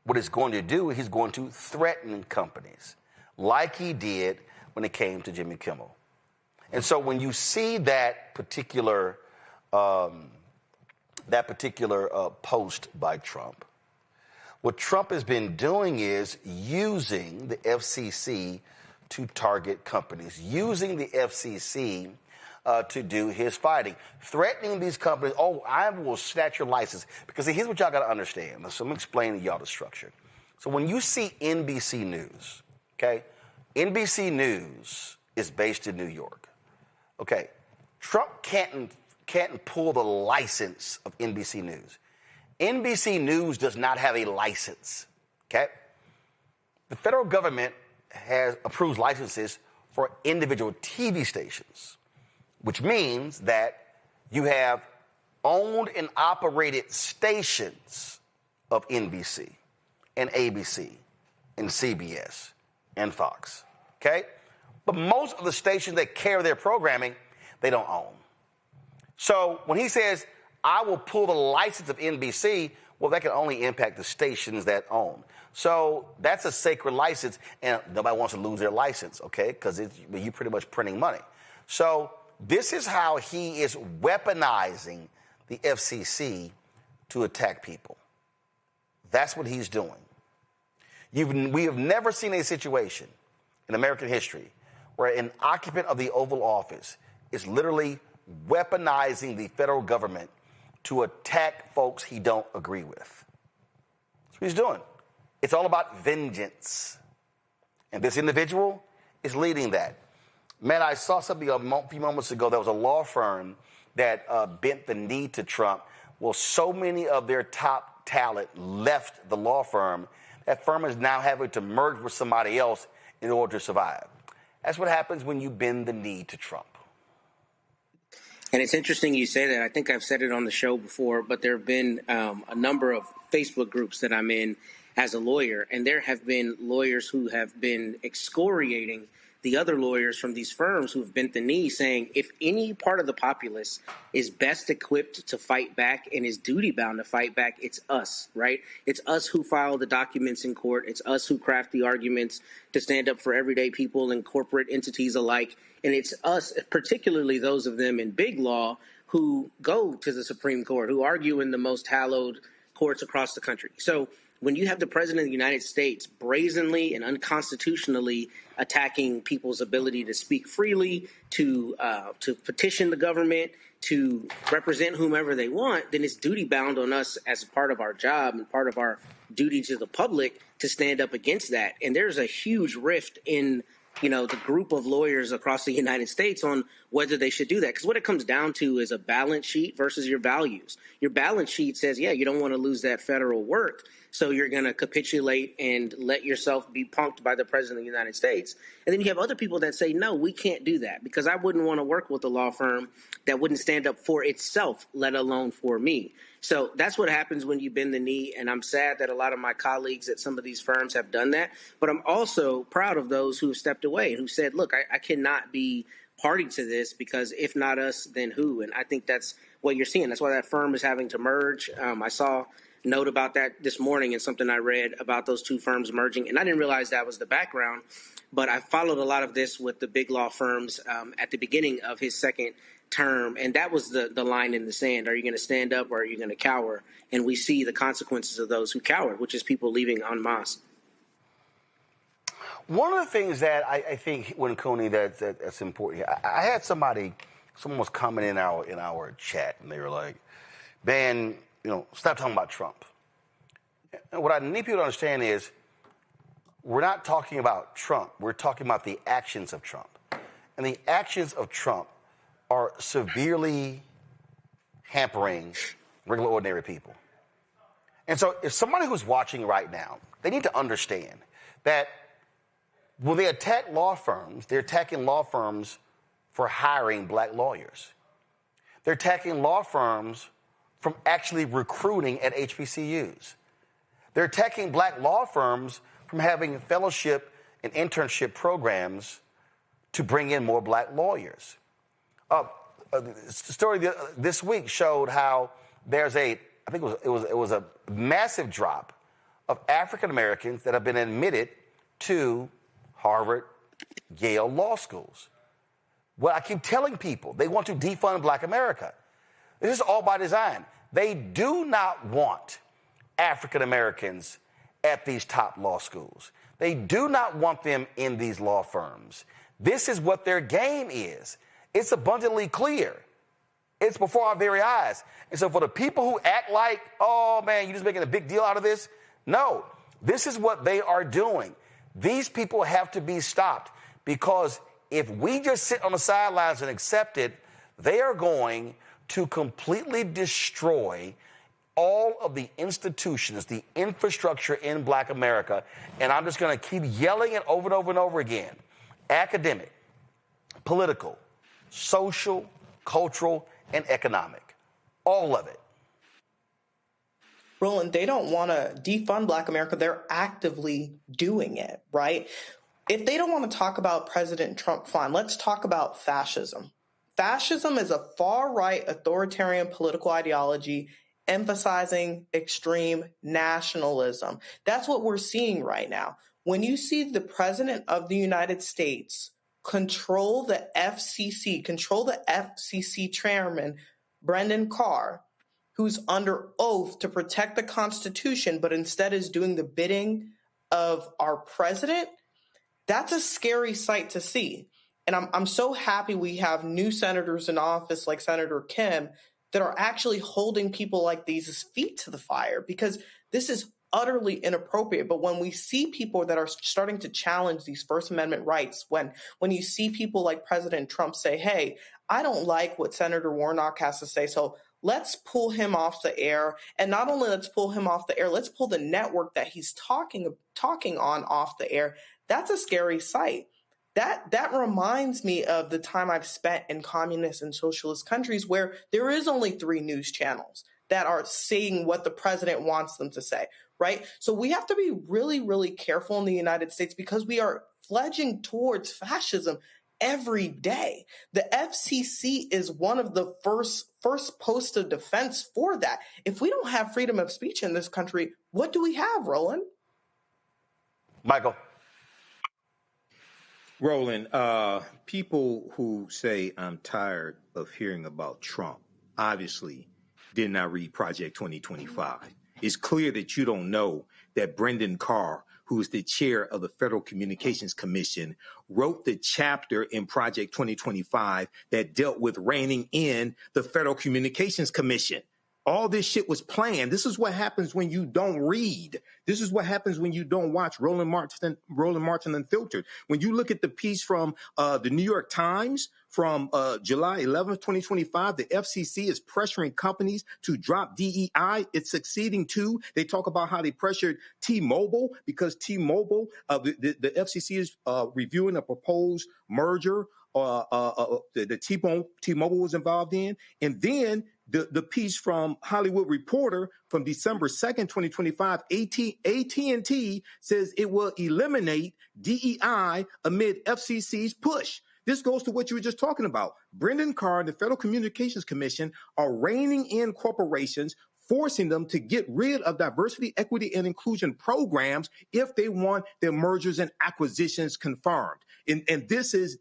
What he's going to do, he's going to threaten companies like he did when it came to Jimmy Kimmel. And so when you see that particular post by Trump, what Trump has been doing is using the FCC to target companies, using the FCC to do his fighting, threatening these companies. Oh, I will snatch your license. Because here's what y'all got to understand. So I'm explaining to y'all the structure. So when you see NBC News, okay, NBC News is based in New York. Okay, Trump can't pull the license of NBC News. NBC News does not have a license, okay? The federal government approves licenses for individual TV stations, which means that you have owned and operated stations of NBC and ABC and CBS and Fox, okay? But most of the stations that carry their programming, they don't own. So when he says, I will pull the license of NBC, well, that can only impact the stations that own. So that's a sacred license, and nobody wants to lose their license, okay, because you're pretty much printing money. So this is how he is weaponizing the FCC to attack people. That's what he's doing. We have never seen a situation in American history where an occupant of the Oval Office is literally weaponizing the federal government to attack folks he don't agree with. That's what he's doing. It's all about vengeance. And this individual is leading that. Man, I saw something a few moments ago. There was a law firm that bent the knee to Trump. Well, so many of their top talent left the law firm That firm is now having to merge with somebody else in order to survive. That's what happens when you bend the knee to Trump. And it's interesting you say that. I think I've said it on the show before, but there have been a number of Facebook groups that I'm in as a lawyer, and there have been lawyers who have been excoriating the other lawyers from these firms who have bent the knee, saying if any part of the populace is best equipped to fight back and is duty-bound to fight back, it's us, right? It's us who file the documents in court. It's us who craft the arguments to stand up for everyday people and corporate entities alike. And it's us, particularly those of them in big law, who go to the Supreme Court, who argue in the most hallowed courts across the country. So when you have the president of the United States brazenly and unconstitutionally attacking people's ability to speak freely, to petition the government, to represent whomever they want, then it's duty bound on us as a part of our job and part of our duty to the public to stand up against that. And there's a huge rift in the group of lawyers across the United States on whether they should do that. Because what it comes down to is a balance sheet versus your values. Your balance sheet says, yeah, you don't want to lose that federal work, so you're going to capitulate and let yourself be punked by the president of the United States. And then you have other people that say, no, we can't do that because I wouldn't want to work with a law firm that wouldn't stand up for itself, let alone for me. So that's what happens when you bend the knee, and I'm sad that a lot of my colleagues at some of these firms have done that. But I'm also proud of those who have stepped away and who said, look, I cannot be party to this because if not us, then who? And I think that's what you're seeing. That's why that firm is having to merge. I saw a note about that this morning in something I read about those two firms merging, and I didn't realize that was the background. But I followed a lot of this with the big law firms at the beginning of his second term, and that was the line in the sand. Are you going to stand up or are you going to cower? And we see the consequences of those who cower, which is people leaving en masse. One of the things that I think, when Cooney, that's important here, I had someone was commenting in our chat, and they were like, "Ben, stop talking about Trump." And what I need people to understand is, we're not talking about Trump. We're talking about the actions of Trump, and the actions of Trump are severely hampering regular, ordinary people. And so, if somebody who's watching right now, they need to understand that when they attack law firms, they're attacking law firms for hiring black lawyers. They're attacking law firms from actually recruiting at HBCUs. They're attacking black law firms from having fellowship and internship programs to bring in more black lawyers. A story this week showed how there's it was a massive drop of African Americans that have been admitted to Harvard, Yale law schools. What I keep telling people, they want to defund Black America. This is all by design. They do not want African Americans at these top law schools. They do not want them in these law firms. This is what their game is. It's abundantly clear. It's before our very eyes. And so for the people who act like, oh man, you're just making a big deal out of this. No, this is what they are doing. These people have to be stopped, because if we just sit on the sidelines and accept it, they are going to completely destroy all of the institutions, the infrastructure in Black America. And I'm just going to keep yelling it over and over and over again. Academic, political, social, cultural, and economic. All of it. Roland, they don't want to defund Black America. They're actively doing it, right? If they don't want to talk about President Trump, fine. Let's talk about fascism. Fascism is a far-right authoritarian political ideology emphasizing extreme nationalism. That's what we're seeing right now. When you see the President of the United States control the FCC chairman, Brendan Carr, who's under oath to protect the Constitution, but instead is doing the bidding of our president, that's a scary sight to see. And I'm so happy we have new senators in office like Senator Kim that are actually holding people like these feet to the fire, because this is utterly inappropriate. But when we see people that are starting to challenge these First Amendment rights, when you see people like President Trump say, hey, I don't like what Senator Warnock has to say, so let's pull him off the air. And not only let's pull him off the air, let's pull the network that he's talking on off the air. That's a scary sight. That reminds me of the time I've spent in communist and socialist countries where there is only 3 news channels that are saying what the president wants them to say, right? So we have to be really, really careful in the United States because we are fledging towards fascism every day. The FCC is one of the first posts of defense for that. If we don't have freedom of speech in this country, what do we have, Roland? Michael. Roland, people who say I'm tired of hearing about Trump obviously did not read Project 2025. It's clear that you don't know that Brendan Carr, who is the chair of the Federal Communications Commission, wrote the chapter in Project 2025 that dealt with reining in the Federal Communications Commission. All this shit was planned. This is what happens when you don't read. This is what happens when you don't watch Roland Martin Unfiltered. When you look at the piece from the New York Times from July 11th, 2025, the FCC is pressuring companies to drop DEI. It's succeeding too. They talk about how they pressured T-Mobile because T-Mobile, the FCC is reviewing a proposed merger that T-Mobile was involved in. And then the piece from Hollywood Reporter from December 2nd, 2025, AT&T says it will eliminate DEI amid FCC's push. This goes to what you were just talking about. Brendan Carr and the Federal Communications Commission are reining in corporations, forcing them to get rid of diversity, equity, and inclusion programs if they want their mergers and acquisitions confirmed. And this is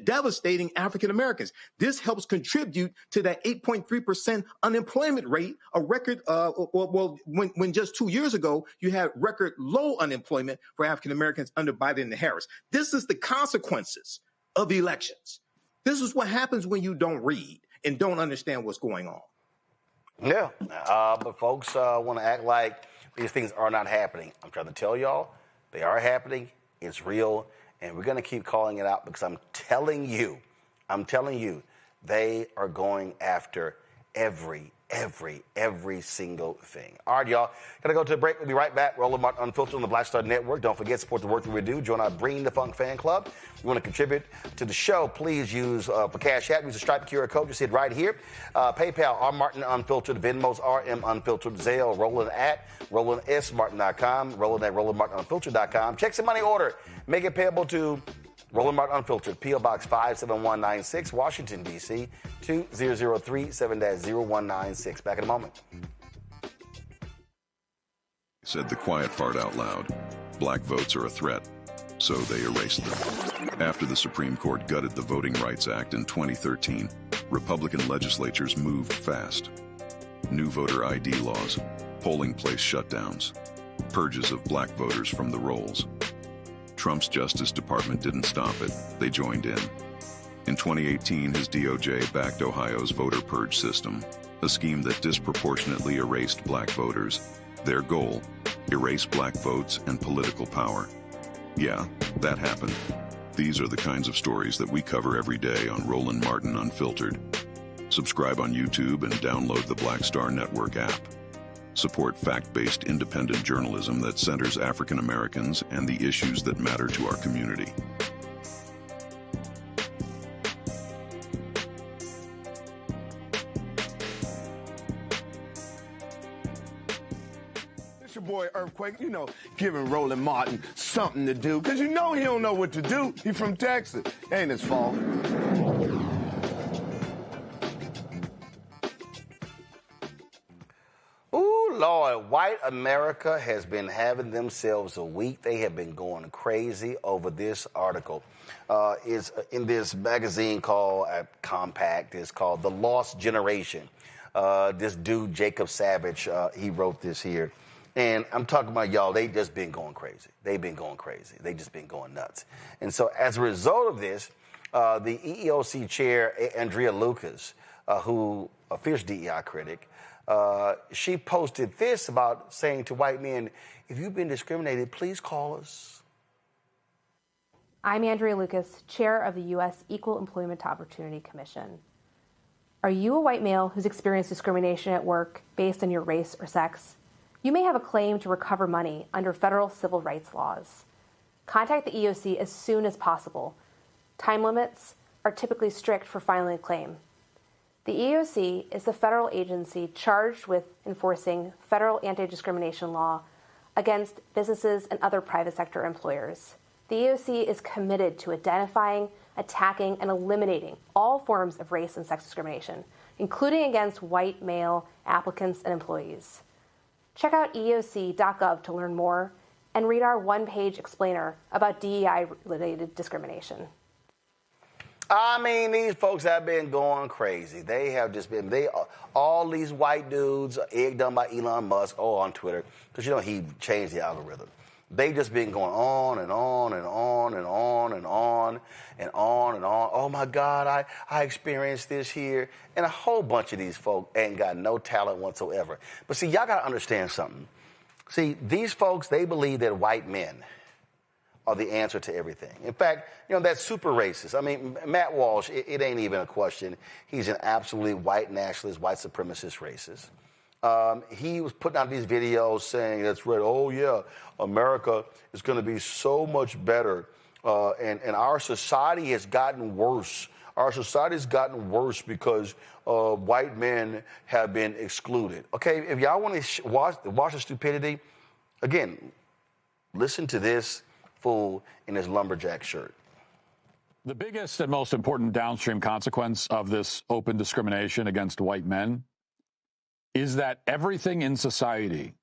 devastating African Americans. This helps contribute to that 8.3% unemployment rate, a record, when just 2 years ago, you had record low unemployment for African Americans under Biden and Harris. This is the consequences of elections. This is what happens when you don't read and don't understand what's going on. Yeah, but folks want to act like these things are not happening. I'm trying to tell y'all, they are happening. It's real. And we're going to keep calling it out because I'm telling you, they are going after every single thing. All right, y'all. Gotta go to a break. We'll be right back. Roland Martin Unfiltered on the Black Star Network. Don't forget, support the work that we do. Join our Bring the Funk fan club. If you want to contribute to the show, please use for Cash App. Use the Stripe QR code. You see it right here. PayPal, R Martin Unfiltered. Venmo's RM Unfiltered. Zelle, Roland at RolandSMartin.com. Roland at RolandMartinUnfiltered.com. Check some money order. Make it payable to Roland Martin Unfiltered, P.O. Box 57196, Washington, D.C., 20037-0196. Back in a moment. Said the quiet part out loud. Black votes are a threat, so they erased them. After the Supreme Court gutted the Voting Rights Act in 2013, Republican legislatures moved fast. New voter ID laws, polling place shutdowns, purges of black voters from the rolls. Trump's Justice Department didn't stop it. They joined in. In 2018, his DOJ backed Ohio's voter purge system, a scheme that disproportionately erased black voters. Their goal, erase black votes and political power. Yeah, that happened. These are the kinds of stories that we cover every day on Roland Martin Unfiltered. Subscribe on YouTube and download the Black Star Network app. Support fact-based independent journalism that centers African Americans and the issues that matter to our community. It's your boy Earthquake, giving Roland Martin something to do, because he don't know what to do. He's from Texas. Ain't his fault. Lord, white America has been having themselves a week. They have been going crazy over this article. It's in this magazine called Compact. It's called The Lost Generation. This dude, Jacob Savage, he wrote this here. And I'm talking about y'all, they just been going crazy. They've been going crazy. They just been going nuts. And so as a result of this, the EEOC chair, Andrea Lucas, who a fierce DEI critic, she posted this about saying to white men, if you've been discriminated, please call us. I'm Andrea Lucas, chair of the U.S. Equal Employment Opportunity Commission. Are you a white male who's experienced discrimination at work based on your race or sex? You may have a claim to recover money under federal civil rights laws. Contact the EEOC as soon as possible. Time limits are typically strict for filing a claim. The EEOC is the federal agency charged with enforcing federal anti-discrimination law against businesses and other private sector employers. The EEOC is committed to identifying, attacking, and eliminating all forms of race and sex discrimination, including against white male applicants and employees. Check out EEOC.gov to learn more and read our one-page explainer about DEI-related discrimination. I mean, these folks have been going crazy. They have just been, all these white dudes, egged on by Elon Musk, on Twitter, because, you know, he changed the algorithm. They just been going on and on and on and on and on and on and on. Oh, my God, I experienced this here. And a whole bunch of these folk ain't got no talent whatsoever. But see, y'all got to understand something. See, these folks, they believe that white men are the answer to everything. In fact, you know, that's super racist. I mean, Matt Walsh, it ain't even a question. He's an absolutely white nationalist, white supremacist racist. He was putting out these videos saying that's right. Oh, yeah, America is going to be so much better. And our society has gotten worse. Our society has gotten worse because white men have been excluded. Okay, if y'all want to watch the stupidity, again, listen to this fool in his lumberjack shirt. The biggest and most important downstream consequence of this open discrimination against white men is that everything in society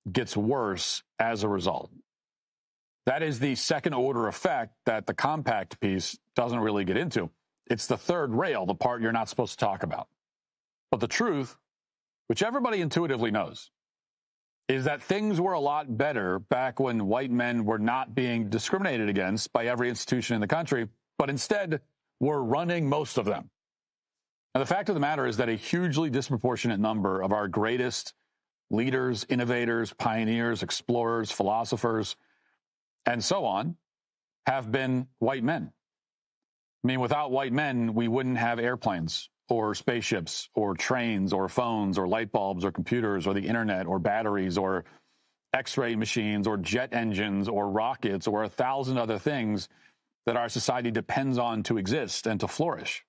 gets worse as a result. That is the second order effect that the compact piece doesn't really get into. It's the third rail, the part you're not supposed to talk about. But the truth, which everybody intuitively knows, is that things were a lot better back when white men were not being discriminated against by every institution in the country, but instead were running most of them. And the fact of the matter is that a hugely disproportionate number of our greatest leaders, innovators, pioneers, explorers, philosophers, and so on, have been white men. I mean, without white men, we wouldn't have airplanes or spaceships or trains or phones or light bulbs or computers or the internet or batteries or X-ray machines or jet engines or rockets or 1,000 other things that our society depends on to exist and to flourish.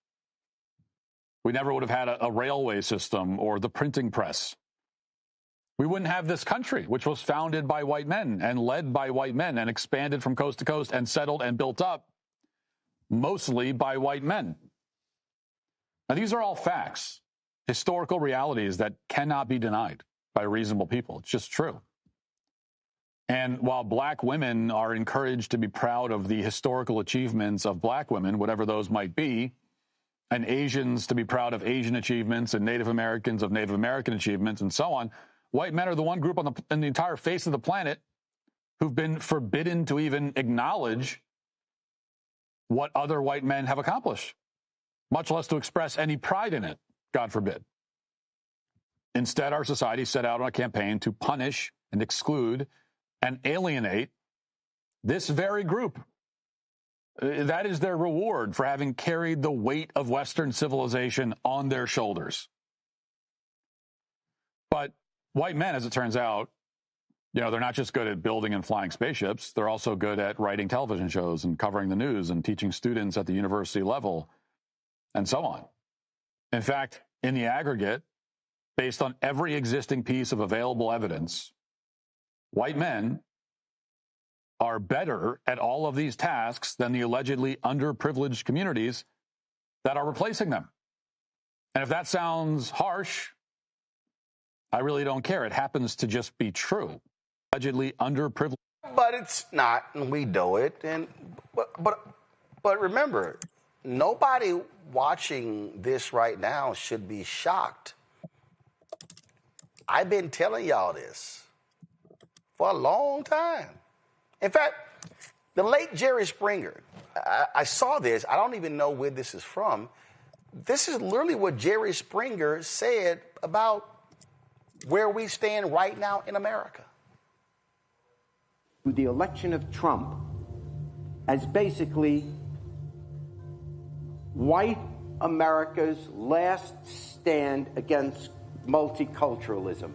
We never would have had a railway system or the printing press. We wouldn't have this country, which was founded by white men and led by white men and expanded from coast to coast and settled and built up mostly by white men. Now, these are all facts, historical realities that cannot be denied by reasonable people. It's just true. And while black women are encouraged to be proud of the historical achievements of black women, whatever those might be, and Asians to be proud of Asian achievements and Native Americans of Native American achievements and so on, white men are the one group on the entire face of the planet who've been forbidden to even acknowledge what other white men have accomplished, much less to express any pride in it, God forbid. Instead, our society set out on a campaign to punish and exclude and alienate this very group. That is their reward for having carried the weight of Western civilization on their shoulders. But white men, as it turns out, you know, they're not just good at building and flying spaceships. They're also good at writing television shows and covering the news and teaching students at the university level and so on. In fact, in the aggregate, based on every existing piece of available evidence, white men are better at all of these tasks than the allegedly underprivileged communities that are replacing them. And if that sounds harsh, I really don't care. It happens to just be true. Allegedly underprivileged. But it's not, and we know it. And but remember, nobody watching this right now should be shocked. I've been telling y'all this for a long time. In fact, the late Jerry Springer, I saw this. I don't even know where this is from. This is literally what Jerry Springer said about where we stand right now in America. The election of Trump as basically white America's last stand against multiculturalism.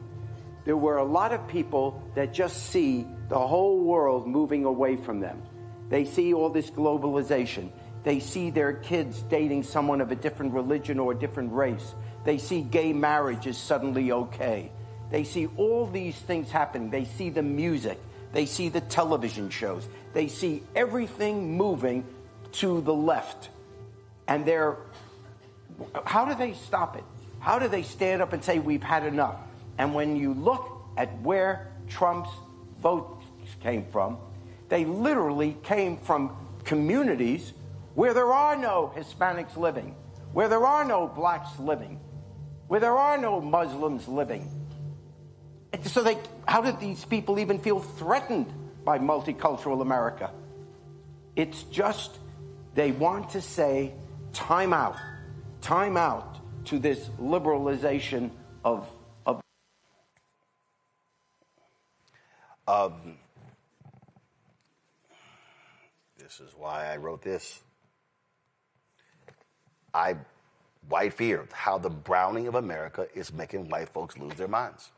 There were a lot of people that just see the whole world moving away from them. They see all this globalization. They see their kids dating someone of a different religion or a different race. They see gay marriage is suddenly okay. They see all these things happening. They see the music. They see the television shows. They see everything moving to the left. And how do they stop it? How do they stand up and say, we've had enough? And when you look at where Trump's votes came from, they literally came from communities where there are no Hispanics living, where there are no blacks living, where there are no Muslims living. So how did these people even feel threatened by multicultural America? It's just they want to say time out to this liberalization of this is why I wrote this. White fear, how the browning of America is making white folks lose their minds.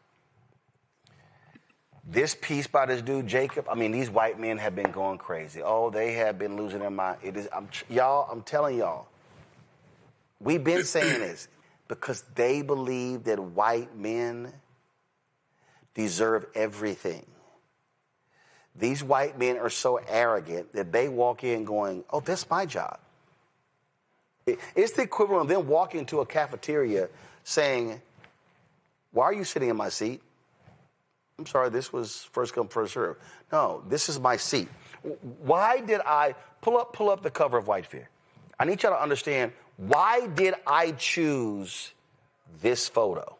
This piece by this dude, Jacob, these white men have been going crazy. Oh, they have been losing their mind. I'm telling y'all, we've been saying this because they believe that white men deserve everything. These white men are so arrogant that they walk in going, oh, that's my job. It's the equivalent of them walking into a cafeteria saying, why are you sitting in my seat? I'm sorry, this was first come, first serve. No, this is my seat. Why did I pull up the cover of White Fear? I need y'all to understand, why did I choose this photo?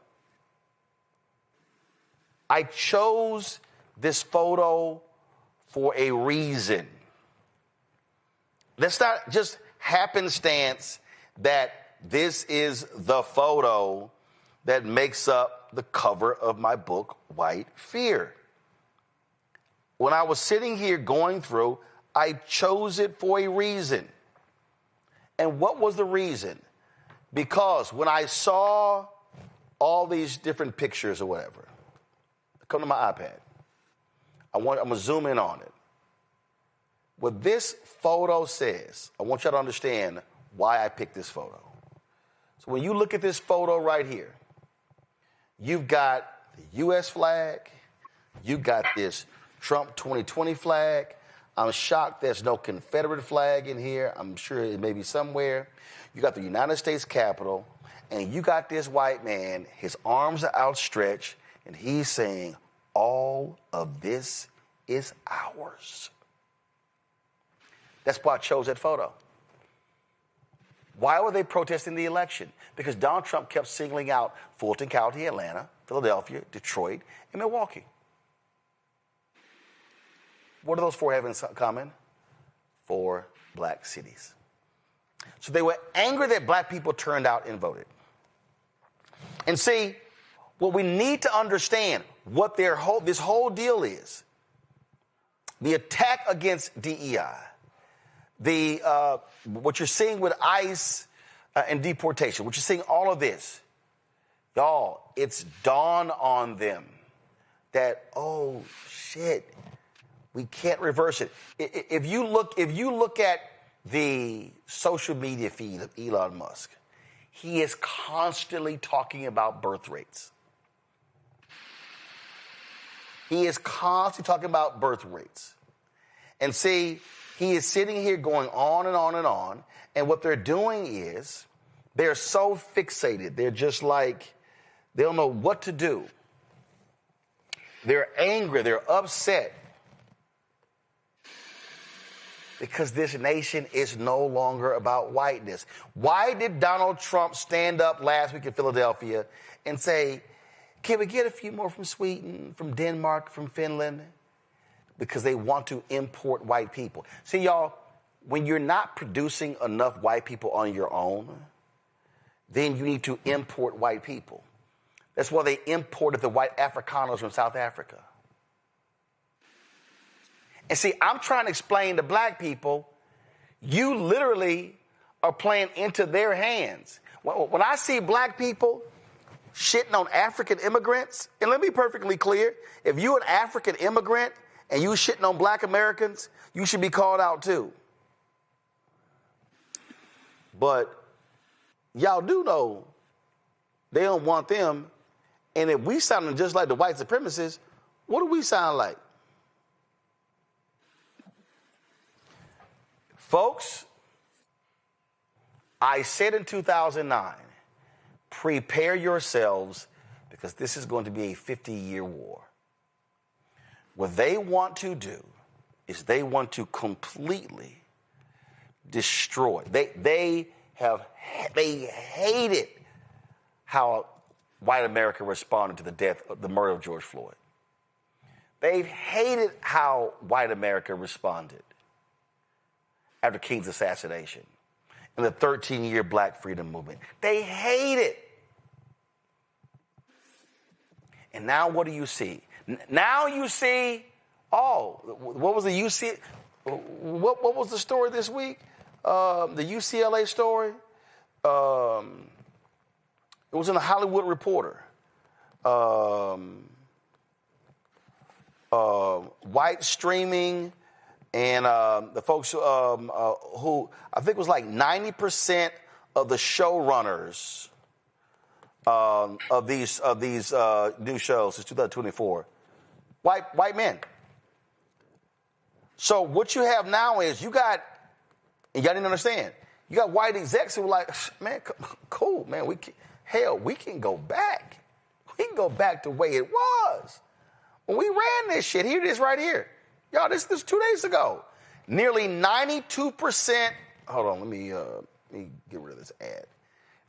I chose this photo for a reason. That's not just happenstance that this is the photo that makes up the cover of my book, White Fear. When I was sitting here going through, I chose it for a reason. And what was the reason? Because when I saw all these different pictures or whatever, come to my iPad. I'm going to zoom in on it. What this photo says, I want y'all to understand why I picked this photo. So when you look at this photo right here, you've got the U.S. flag, you've got this Trump 2020 flag. I'm shocked there's no Confederate flag in here. I'm sure it may be somewhere. You got the United States Capitol, and you got this white man, his arms are outstretched, and he's saying, all of this is ours. That's why I chose that photo. Why were they protesting the election? Because Donald Trump kept singling out Fulton County, Atlanta, Philadelphia, Detroit, and Milwaukee. What do those four have in common? 4 black cities. So they were angry that black people turned out and voted. And see, what we need to understand, what this whole deal is, the attack against DEI, what you're seeing with ICE and deportation, what you're seeing, all of this, y'all, it's dawned on them that, oh shit, we can't reverse it. If you look at the social media feed of Elon Musk, he is constantly talking about birth rates. He is constantly talking about birth rates. And see, he is sitting here going on and on and on. And what they're doing is they're so fixated. They're just like, they don't know what to do. They're angry. They're upset. Because this nation is no longer about whiteness. Why did Donald Trump stand up last week in Philadelphia and say, can we get a few more from Sweden, from Denmark, from Finland? Because they want to import white people. See, y'all, when you're not producing enough white people on your own, then you need to import white people. That's why they imported the white Afrikaners from South Africa. And see, I'm trying to explain to black people, you literally are playing into their hands. When I see black people shitting on African immigrants, and let me be perfectly clear, if you're an African immigrant and you shitting on black Americans, you should be called out too. But y'all do know they don't want them, and if we sounding just like the white supremacists, what do we sound like? Folks, I said in 2009, prepare yourselves because this is going to be a 50-year war. What they want to do is they want to completely destroy. They hated how white America responded to the murder of George Floyd. They hated how white America responded after King's assassination and the 13-year Black Freedom Movement. They hate it. And now what do you see? Now you see, what was the UC? What was the story this week? The UCLA story. It was in the Hollywood Reporter. White streaming and the folks who I think it was like 90% of the showrunners of these new shows since 2024, white men. So what you have now is you got, and y'all didn't understand, you got white execs who were like, man, cool, man, we can go back. We can go back to the way it was. When we ran this shit, here it is right here. Y'all, this 2 days ago. Nearly 92%, hold on, let me get rid of this ad.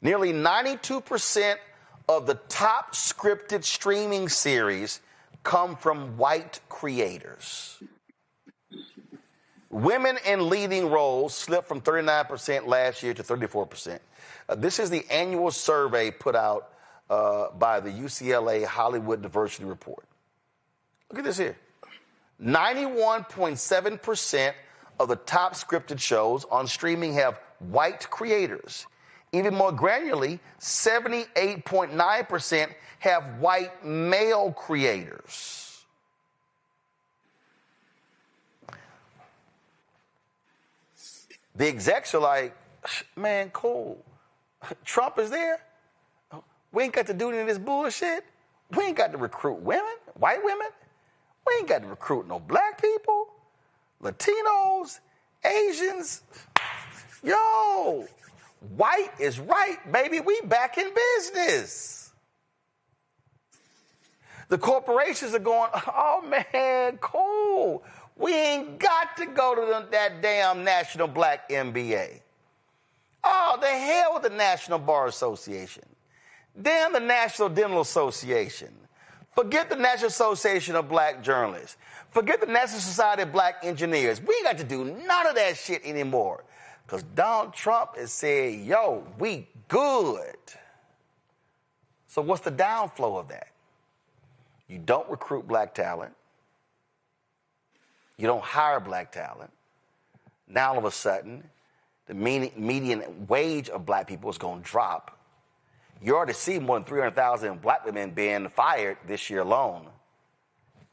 Nearly 92% of the top scripted streaming series come from white creators. Women in leading roles slipped from 39% last year to 34%. This is the annual survey put out by the UCLA Hollywood Diversity Report. Look at this here. 91.7% of the top scripted shows on streaming have white creators. Even more granularly, 78.9% have white male creators. The execs are like, man, cool. Trump is there. We ain't got to do any of this bullshit. We ain't got to recruit women, white women. We ain't got to recruit no black people, Latinos, Asians. Yo, white is right, baby. We back in business. The corporations are going, oh, man, cool. We ain't got to go to that damn National Black MBA. Oh, the hell with the National Bar Association. Damn the National Dental Association. Forget the National Association of Black Journalists. Forget the National Society of Black Engineers. We ain't got to do none of that shit anymore. Because Donald Trump has said, yo, we good. So what's the downflow of that? You don't recruit black talent. You don't hire black talent. Now all of a sudden, the median wage of black people is going to drop. You already see more than 300,000 black women being fired this year alone.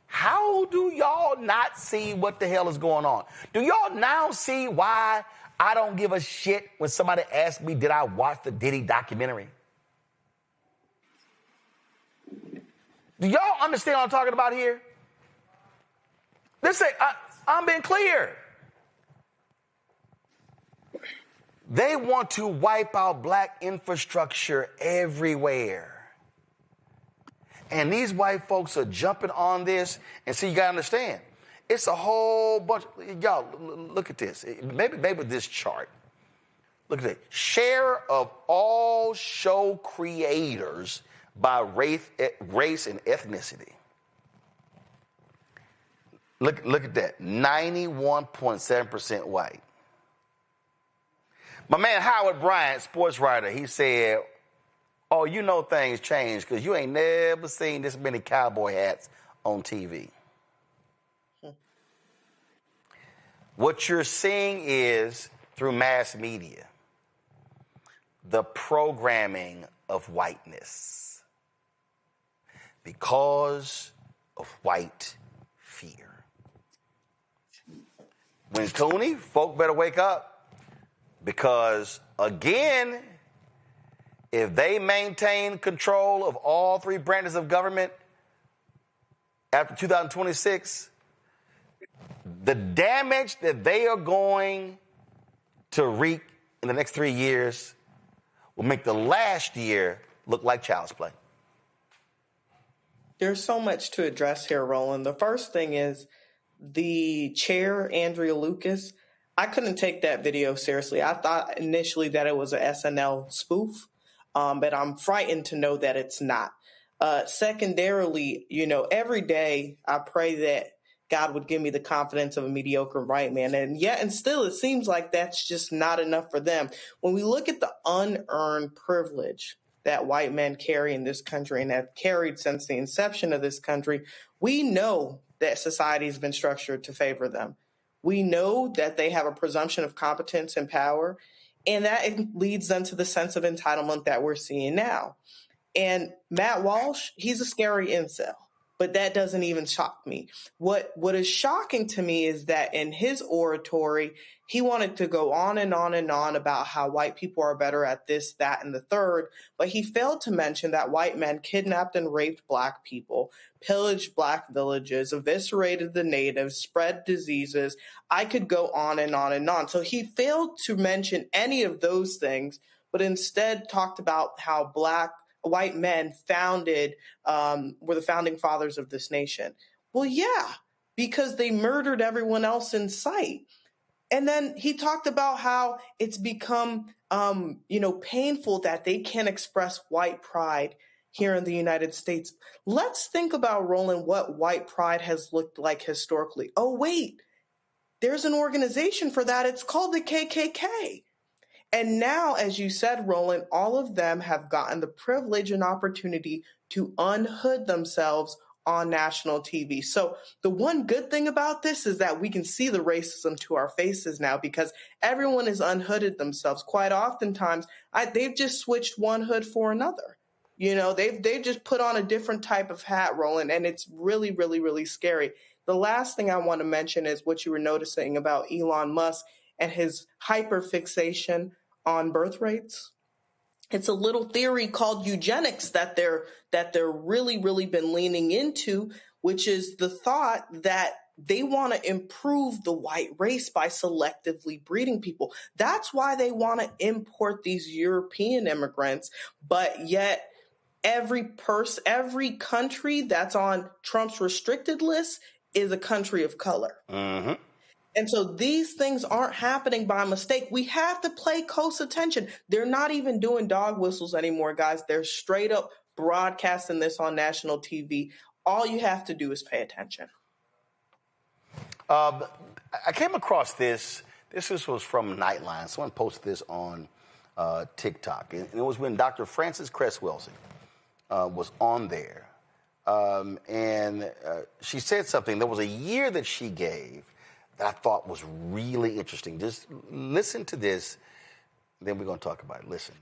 How do y'all not see what the hell is going on? Do y'all now see why I don't give a shit when somebody asks me, did I watch the Diddy documentary? Do y'all understand what I'm talking about here? I'm being clear. They want to wipe out black infrastructure everywhere. And these white folks are jumping on this. And see, you got to understand, it's a whole bunch. Y'all, look at this. Maybe this chart. Look at it. Share of all show creators by race and ethnicity. Look at that. 91.7% white. My man Howard Bryant, sports writer, he said, oh, you know things change because you ain't never seen this many cowboy hats on TV. What you're seeing is through mass media. the programming of whiteness because of white fear. When Cooney, folk better wake up, because again, if they maintain control of all three branches of government after 2026, the damage that they are going to wreak in the next 3 years will make the last year look like child's play. There's so much to address here, Roland. The first thing is the chair, Andrea Lucas. I couldn't take that video seriously. I thought initially that it was a SNL spoof, but I'm frightened to know that it's not. Secondarily, every day I pray that God would give me the confidence of a mediocre white man. And still, it seems like that's just not enough for them. When we look at the unearned privilege that white men carry in this country and have carried since the inception of this country, we know that society has been structured to favor them. We know that they have a presumption of competence and power, and that leads them to the sense of entitlement that we're seeing now. And Matt Walsh, he's a scary incel. But that doesn't even shock me. What is shocking to me is that in his oratory, he wanted to go on and on and on about how white people are better at this, that, and the third. But he failed to mention that white men kidnapped and raped Black people, pillaged Black villages, eviscerated the natives, spread diseases. I could go on and on and on. So he failed to mention any of those things, but instead talked about how white men were the founding fathers of this nation. Well, yeah, because they murdered everyone else in sight. And then he talked about how it's become, painful that they can't express white pride here in the United States. Let's think about, Roland, what white pride has looked like historically. Oh, wait, there's an organization for that. It's called the KKK. And now, as you said, Roland, all of them have gotten the privilege and opportunity to unhood themselves on national TV. So the one good thing about this is that we can see the racism to our faces now because everyone has unhooded themselves. Quite oftentimes, they've just switched one hood for another. They've just put on a different type of hat, Roland, and it's really, really, really scary. The last thing I want to mention is what you were noticing about Elon Musk and his hyperfixation on birth rates. It's a little theory called eugenics that they're really, really been leaning into, which is the thought that they want to improve the white race by selectively breeding people. That's why they want to import these European immigrants, but yet every country that's on Trump's restricted list is a country of color. Mm-hmm. And so these things aren't happening by mistake. We have to pay close attention. They're not even doing dog whistles anymore, guys. They're straight up broadcasting this on national TV. All you have to do is pay attention. I came across this. This was from Nightline. Someone posted this on TikTok. And it was when Dr. Frances Cress Welsing was on there. And she said something. There was a year that she gave that I thought was really interesting. Just listen to this, then we're going to talk about it. Listen.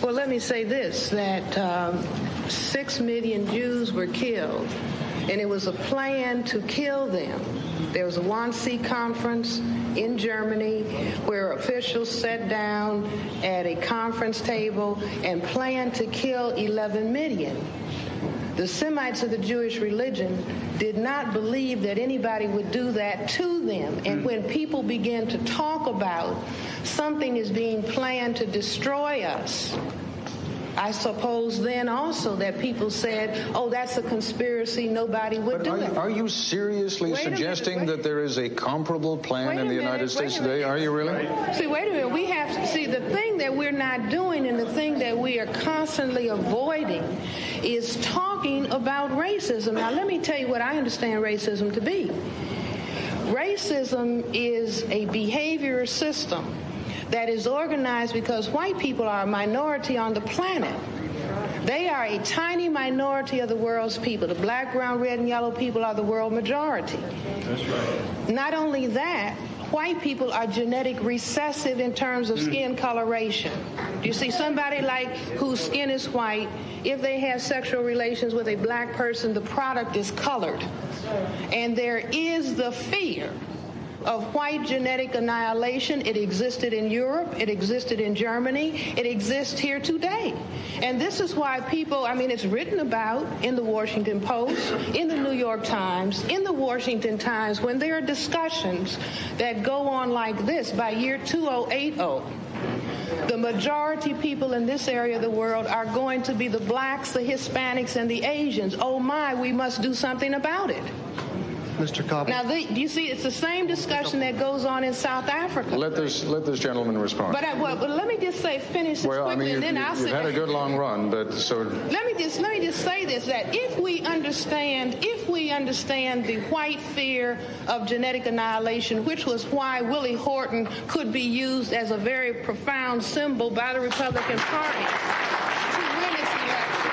Well, let me say this, that 6 million Jews were killed, and it was a plan to kill them. There was a Wannsee conference in Germany where officials sat down at a conference table and planned to kill 11 million. The Semites of the Jewish religion did not believe that anybody would do that to them. And when people began to talk about something is being planned to destroy us, I suppose then also that people said, oh, that's a conspiracy, nobody would do it. Are you seriously suggesting that there is a comparable plan in the United States today? Are you really? See, wait a minute. We have to see the thing that we're not doing and the thing that we are constantly avoiding is talking about racism. Now, let me tell you what I understand racism to be. Racism is a behavior system that is organized because white people are a minority on the planet. They are a tiny minority of the world's people. The black, brown, red, and yellow people are the world majority. That's right. Not only that, white people are genetic recessive in terms of skin coloration. You see, somebody like whose skin is white, if they have sexual relations with a black person, the product is colored. And there is the fear of white genetic annihilation. It existed in Europe, it existed in Germany, it exists here today. And this is why people, it's written about in the Washington Post, in the New York Times, in the Washington Times, when there are discussions that go on like this by year 2080. The majority people in this area of the world are going to be the blacks, the Hispanics, and the Asians. Oh my, we must do something about it. Mr. Cobb. Now, do you see, it's the same discussion that goes on in South Africa. Let this gentleman respond. But let me just finish this quickly, and then I'll say. You've had a good long run, but so. Let me just say this: that if we understand the white fear of genetic annihilation, which was why Willie Horton could be used as a very profound symbol by the Republican Party to win its election,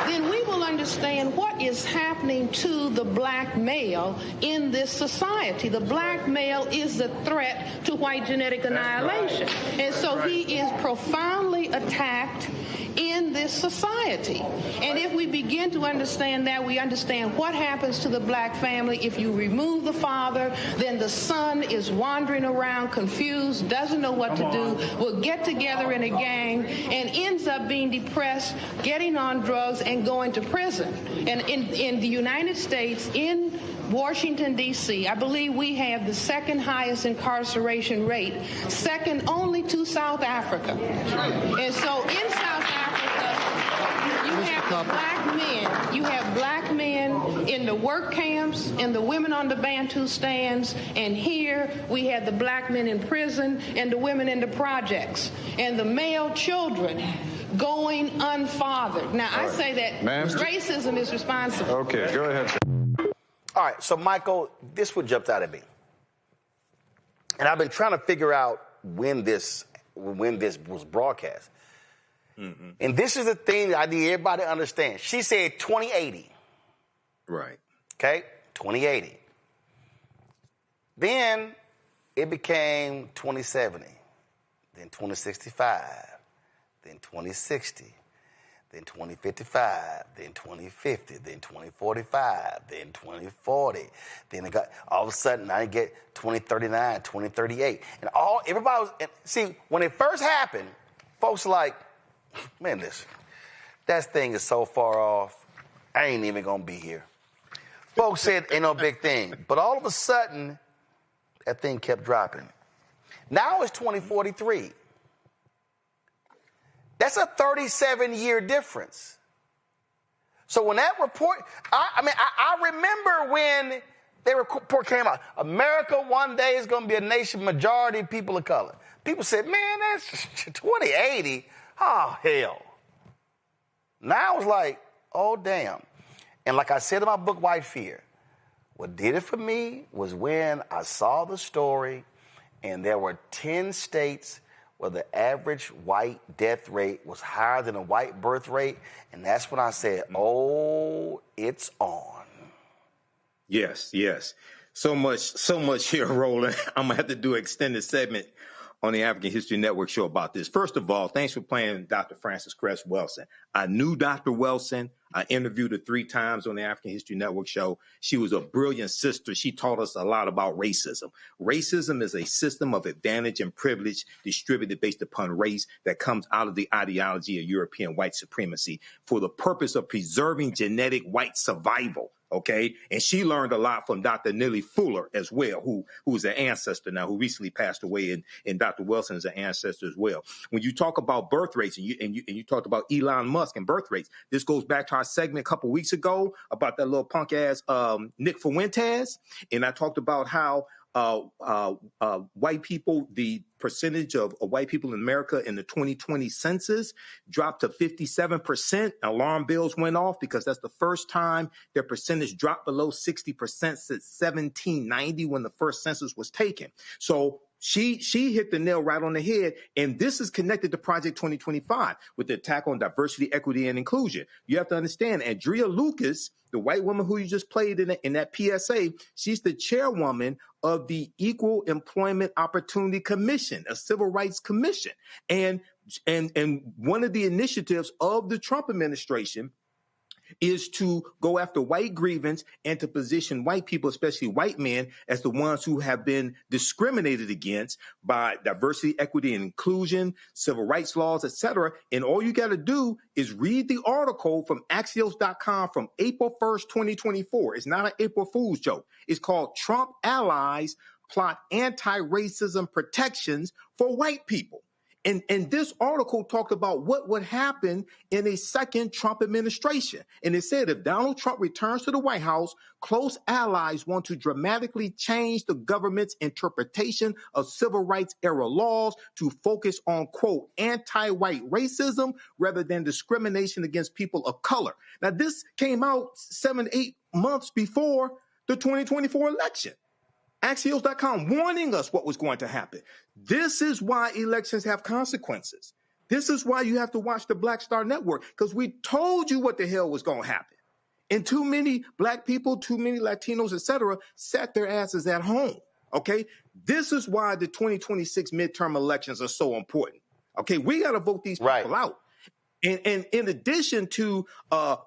then we will understand what is happening to the black male in this society. The black male is the threat to white genetic annihilation. Right. And so he is profoundly attacked in this society. And if we begin to understand that, we understand what happens to the black family. If you remove the father, then the son is wandering around confused, doesn't know what to do, will get together in a gang, and ends up being depressed, getting on drugs, and going to prison. And in the United States, in Washington, D.C., I believe we have the second highest incarceration rate, second only to South Africa. And so in South Africa, you have black men in the work camps and the women on the Bantu stands, and here we have the black men in prison and the women in the projects, and the male children going unfathered. Now, I say that racism is responsible. Okay, go ahead, sir. All right, so Michael, this one jumped out at me. And I've been trying to figure out when this was broadcast. Mm-hmm. And this is the thing that I need everybody to understand. She said 2080. Right. Okay, 2080. Then it became 2070, then 2065, then 2060. Then 2055, then 2050, then 2045, then 2040. Then it got, all of a sudden, I get 2039, 2038. And everybody was, see, when it first happened, folks were like, man, that thing is so far off, I ain't even gonna be here. Folks said, ain't no big thing. But all of a sudden, that thing kept dropping. Now it's 2043. That's a 37-year difference. So when that report, I remember when the report came out, America one day is going to be a nation majority of people of color. People said, man, that's 2080. Oh, hell. Now it's like, oh, damn. And like I said in my book, White Fear, what did it for me was when I saw the story and there were 10 states where the average white death rate was higher than a white birth rate. And that's when I said, oh, it's on. Yes. So much here, Roland. I'm going to have to do an extended segment on the African History Network show about this. First of all, thanks for playing Dr. Frances Cress Welsing. I knew Dr. Welsing. I interviewed her 3 times on the African History Network show. She was a brilliant sister. She taught us a lot about racism. Racism is a system of advantage and privilege distributed based upon race that comes out of the ideology of European white supremacy for the purpose of preserving genetic white survival. Okay. And she learned a lot from Dr. Nellie Fuller as well, who is an ancestor now, who recently passed away, and Dr. Wilson is an ancestor as well. When you talk about birth rates and you talked about Elon Musk and birth rates, this goes back to our segment a couple weeks ago about that little punk ass Nick Fuentes. And I talked about how white people, the percentage of white people in America in the 2020 census dropped to 57%. Alarm bells went off because that's the first time their percentage dropped below 60% since 1790 when the first census was taken. So She hit the nail right on the head, and this is connected to Project 2025 with the attack on diversity, equity, and inclusion. You have to understand, Andrea Lucas, the white woman who you just played in that PSA, she's the chairwoman of the Equal Employment Opportunity Commission, a civil rights commission. And one of the initiatives of the Trump administration is to go after white grievance and to position white people, especially white men, as the ones who have been discriminated against by diversity, equity, and inclusion, civil rights laws, etc. And all you got to do is read the article from Axios.com from April 1st, 2024. It's not an April Fool's joke. It's called Trump Allies Plot Anti-Racism Protections for White People. And this article talked about what would happen in a second Trump administration. And it said if Donald Trump returns to the White House, close allies want to dramatically change the government's interpretation of civil rights era laws to focus on, quote, anti-white racism rather than discrimination against people of color. Now, this came out 7-8 months before the 2024 election. Axios.com warning us what was going to happen. This is why elections have consequences. This is why you have to watch the Black Star Network, because we told you what the hell was going to happen. And too many black people, too many Latinos, etc., sat their asses at home. Okay? This is why the 2026 midterm elections are so important. Okay? We got to vote these people out. And in addition to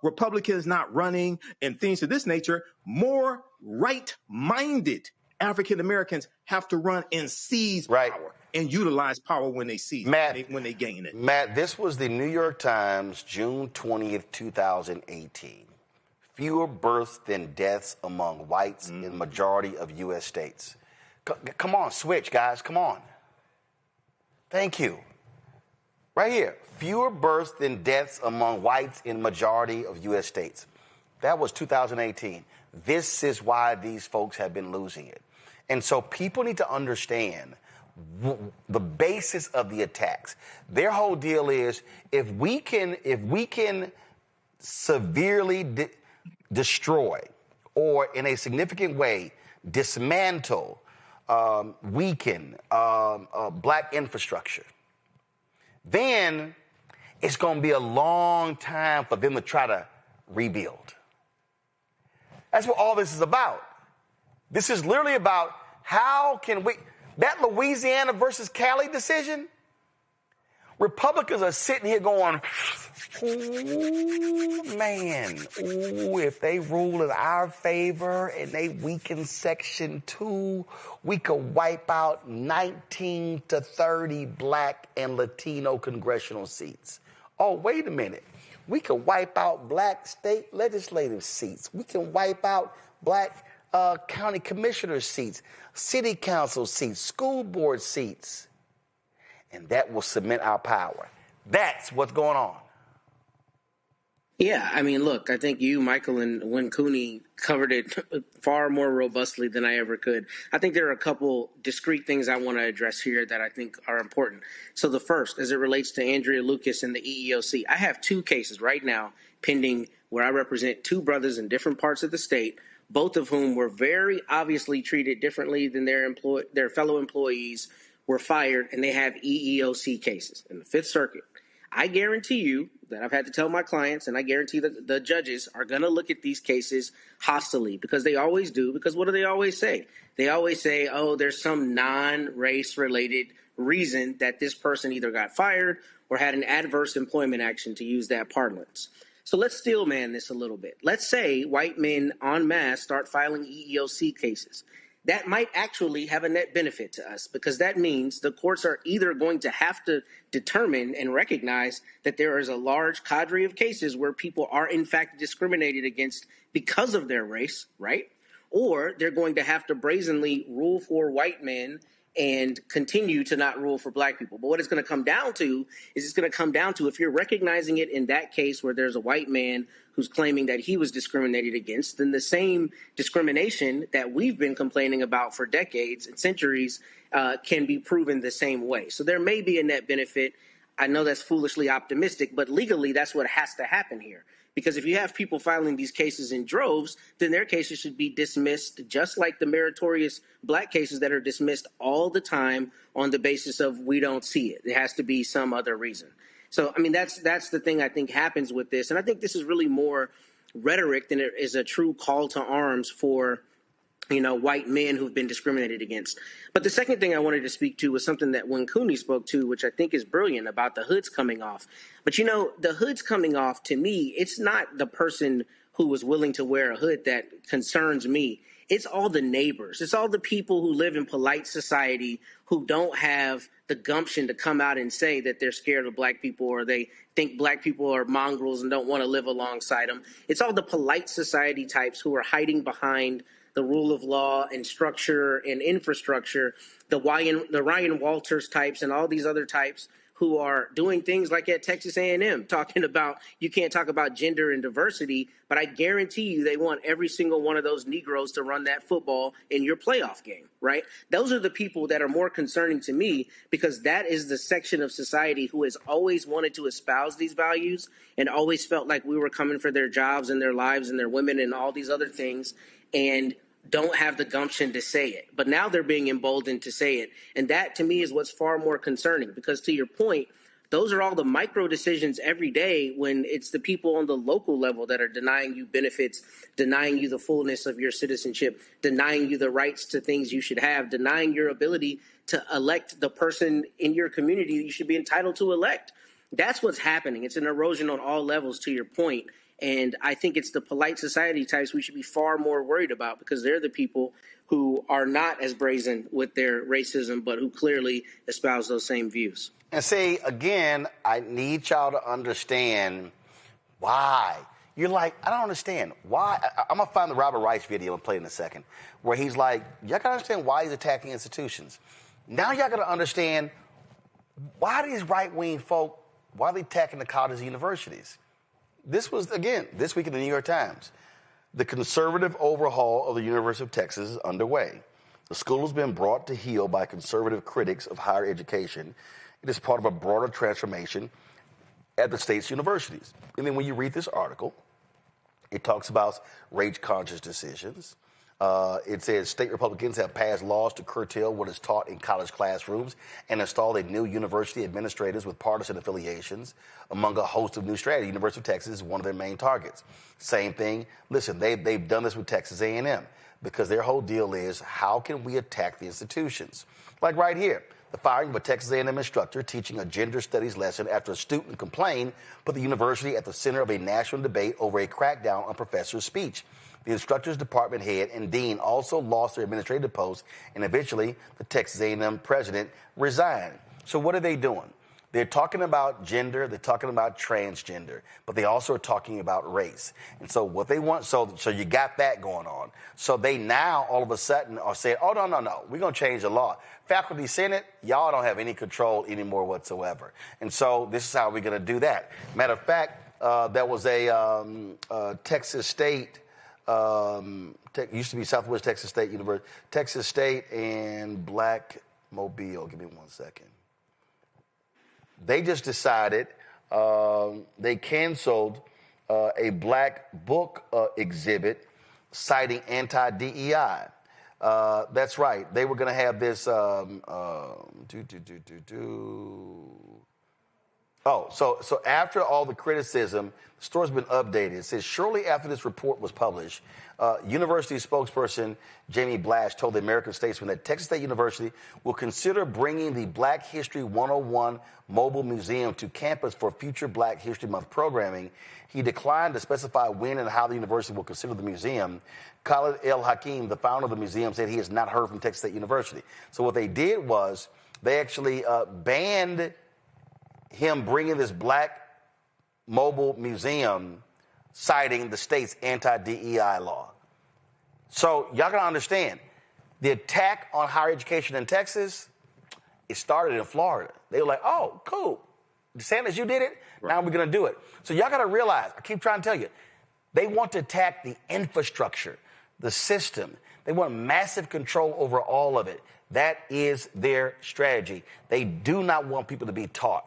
Republicans not running and things of this nature, more right-minded African Americans have to run and seize power and utilize power when they seize it, when they gain it. Matt, this was the New York Times, June 20th, 2018. Fewer births than deaths among whites in majority of U.S. states. Come on, switch, guys. Come on. Thank you. Right here. Fewer births than deaths among whites in majority of U.S. states. That was 2018. This is why these folks have been losing it. And so people need to understand the basis of the attacks. Their whole deal is if we can severely destroy or in a significant way dismantle, weaken black infrastructure, then it's going to be a long time for them to try to rebuild. That's what all this is about. This is literally about how can we, that Louisiana versus Cali decision, Republicans are sitting here going, ooh, man, ooh, if they rule in our favor and they weaken Section 2, we could wipe out 19 to 30 black and Latino congressional seats. Oh, wait a minute. We could wipe out black state legislative seats. We can wipe out black county commissioner seats, city council seats, school board seats. And that will cement our power. That's what's going on. Yeah, I mean, look, I think you, Michael, and Win Cooney covered it far more robustly than I ever could. I think there are a couple discrete things I want to address here that I think are important. So the first, as it relates to Andrea Lucas and the EEOC, I have two cases right now pending where I represent two brothers in different parts of the state, both of whom were very obviously treated differently than their fellow employees, were fired, and they have EEOC cases in the Fifth Circuit. I guarantee you that I've had to tell my clients, and I guarantee that the judges are going to look at these cases hostilely, because they always do. Because what do they always say? They always say, oh, there's some non-race related reason that this person either got fired or had an adverse employment action, to use that parlance. So let's steel man this a little bit. Let's say white men en masse start filing EEOC cases. That might actually have a net benefit to us, because that means the courts are either going to have to determine and recognize that there is a large cadre of cases where people are in fact discriminated against because of their race, right? Or they're going to have to brazenly rule for white men and continue to not rule for black people. But what it's going to come down to is it's going to come down to, if you're recognizing it in that case where there's a white man who's claiming that he was discriminated against, then the same discrimination that we've been complaining about for decades and centuries can be proven the same way. So there may be a net benefit. I know that's foolishly optimistic, but legally that's what has to happen here, Because if you have people filing these cases in droves, then their cases should be dismissed just like the meritorious black cases that are dismissed all the time on the basis of we don't see it. It has to be some other reason. So, I mean, that's the thing I think happens with this. And I think this is really more rhetoric than it is a true call to arms for, you know, white men who've been discriminated against. But the second thing I wanted to speak to was something that when Cooney spoke to, which I think is brilliant, about the hoods coming off. But, you know, the hoods coming off, to me, it's not the person who was willing to wear a hood that concerns me. It's all the neighbors. It's all the people who live in polite society who don't have the gumption to come out and say that they're scared of black people or they think black people are mongrels and don't want to live alongside them. It's all the polite society types who are hiding behind the rule of law and structure and infrastructure, the Ryan Walters types and all these other types who are doing things like at Texas A&M, talking about you can't talk about gender and diversity, but I guarantee you they want every single one of those Negroes to run that football in your playoff game, right? Those are the people that are more concerning to me because that is the section of society who has always wanted to espouse these values and always felt like we were coming for their jobs and their lives and their women and all these other things, and don't have the gumption to say it. But now they're being emboldened to say it. And that, to me, is what's far more concerning because, to your point, those are all the micro decisions every day when it's the people on the local level that are denying you benefits, denying you the fullness of your citizenship, denying you the rights to things you should have, denying your ability to elect the person in your community that you should be entitled to elect. That's what's happening. It's an erosion on all levels, to your point. And I think it's the polite society types we should be far more worried about because they're the people who are not as brazen with their racism, but who clearly espouse those same views. And see, again, I need y'all to understand why. You're like, I don't understand. Why? I'm going to find the Robert Rice video and play it in a second, where he's like, y'all got to understand why he's attacking institutions. Now y'all got to understand why these right-wing folk, why are they attacking the colleges and universities? This was, again, this week in the New York Times. The conservative overhaul of the University of Texas is underway. The school has been brought to heel by conservative critics of higher education. It is part of a broader transformation at the state's universities. And then when you read this article, it talks about race-conscious decisions. It says state Republicans have passed laws to curtail what is taught in college classrooms and installed a new university administrators with partisan affiliations among a host of new strategies. University of Texas is one of their main targets. Same thing. Listen, they've done this with Texas A&M because their whole deal is how can we attack the institutions? Like right here, the firing of a Texas A&M instructor teaching a gender studies lesson after a student complained put the university at the center of a national debate over a crackdown on professors' speech. The instructor's department head and dean also lost their administrative posts, and eventually the Texas A&M president resigned. So what are they doing? They're talking about gender, they're talking about transgender, but they also are talking about race. And so what they want, so you got that going on. So they now all of a sudden are saying, oh, no, we're going to change the law. Faculty Senate, y'all don't have any control anymore whatsoever. And so this is how we're going to do that. Matter of fact, there was a Texas State, used to be Southwest Texas State University, Texas State and Black Mobile. Give me 1 second. They just decided they canceled a black book exhibit citing anti-DEI. That's right. They were going to have this. So after all the criticism, the story's been updated. It says, shortly after this report was published, university spokesperson Jamie Blash told the American Statesman that Texas State University will consider bringing the Black History 101 mobile museum to campus for future Black History Month programming. He declined to specify when and how the university will consider the museum. Khalid El Hakim, the founder of the museum, said he has not heard from Texas State University. So what they did was they actually banned him bringing this black mobile museum citing the state's anti-DEI law. So y'all gotta understand, the attack on higher education in Texas, it started in Florida. They were like, oh, cool. DeSantis, you did it. Right. Now we're gonna do it. So y'all gotta realize, I keep trying to tell you, they want to attack the infrastructure, the system. They want massive control over all of it. That is their strategy. They do not want people to be taught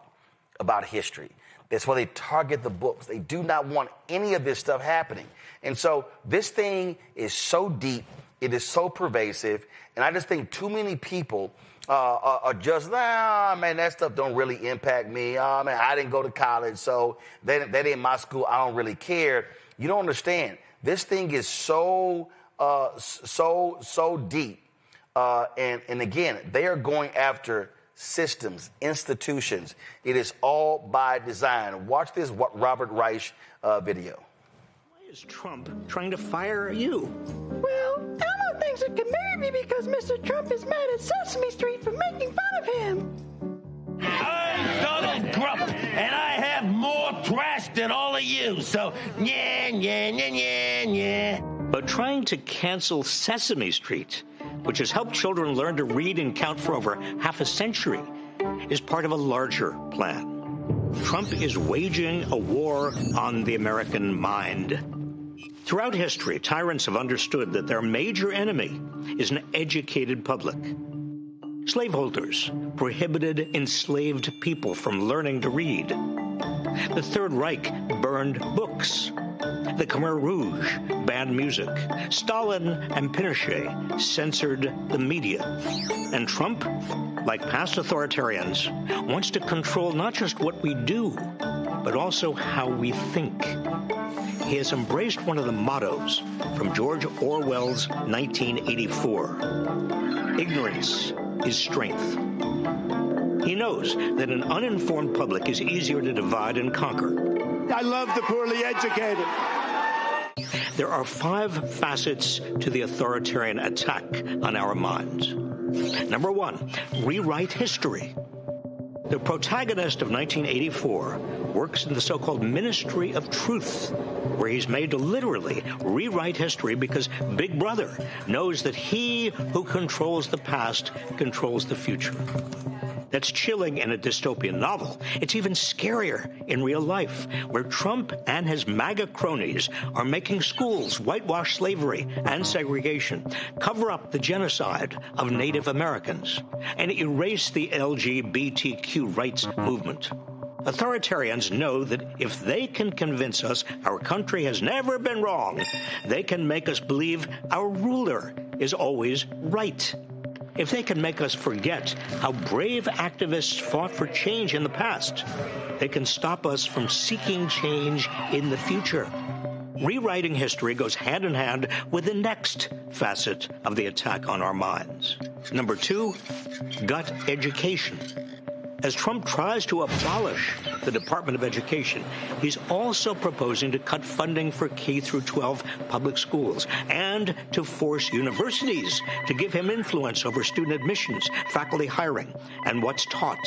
about history. That's why they target the books. They do not want any of this stuff happening. And so this thing is so deep. It is so pervasive. And I just think too many people are just, man, that stuff don't really impact me. Man, I didn't go to college, so that ain't my school. I don't really care. You don't understand. This thing is so deep. And again, they are going after systems, institutions. It is all by design. Watch this Robert Reich video. Why is Trump trying to fire you? Well, Elmo thinks it can marry me because Mr. Trump is mad at Sesame Street for making fun of him. I'm Donald Trump, and I have more trash than all of you, so yeah. But trying to cancel Sesame Street, which has helped children learn to read and count for over half a century, is part of a larger plan. Trump is waging a war on the American mind. Throughout history, tyrants have understood that their major enemy is an educated public. Slaveholders prohibited enslaved people from learning to read. The Third Reich burned books. The Khmer Rouge banned music. Stalin and Pinochet censored the media. And Trump, like past authoritarians, wants to control not just what we do, but also how we think. He has embraced one of the mottos from George Orwell's 1984. Ignorance is strength. He knows that an uninformed public is easier to divide and conquer. I love the poorly educated. There are 5 facets to the authoritarian attack on our minds. Number 1, rewrite history. The protagonist of 1984 works in the so-called Ministry of Truth, where he's made to literally rewrite history because Big Brother knows that he who controls the past controls the future. That's chilling in a dystopian novel. It's even scarier in real life, where Trump and his MAGA cronies are making schools whitewash slavery and segregation, cover up the genocide of Native Americans, and erase the LGBTQ rights movement. Authoritarians know that if they can convince us our country has never been wrong, they can make us believe our ruler is always right. If they can make us forget how brave activists fought for change in the past, they can stop us from seeking change in the future. Rewriting history goes hand in hand with the next facet of the attack on our minds. Number 2, gut education. As Trump tries to abolish the Department of Education, he's also proposing to cut funding for K-12 public schools and to force universities to give him influence over student admissions, faculty hiring, and what's taught.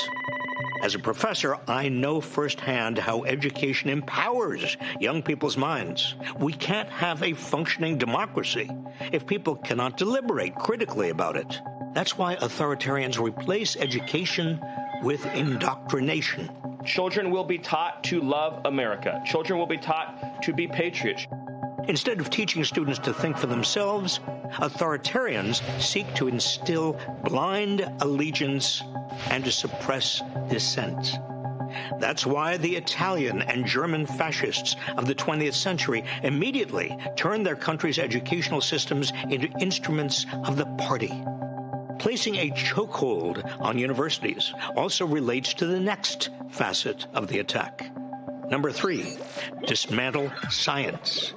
As a professor, I know firsthand how education empowers young people's minds. We can't have a functioning democracy if people cannot deliberate critically about it. That's why authoritarians replace education with indoctrination. Children will be taught to love America. Children will be taught to be patriots. Instead of teaching students to think for themselves, authoritarians seek to instill blind allegiance and to suppress dissent. That's why the Italian and German fascists of the 20th century immediately turned their country's educational systems into instruments of the party. Placing a chokehold on universities also relates to the next facet of the attack. Number 3, dismantle science.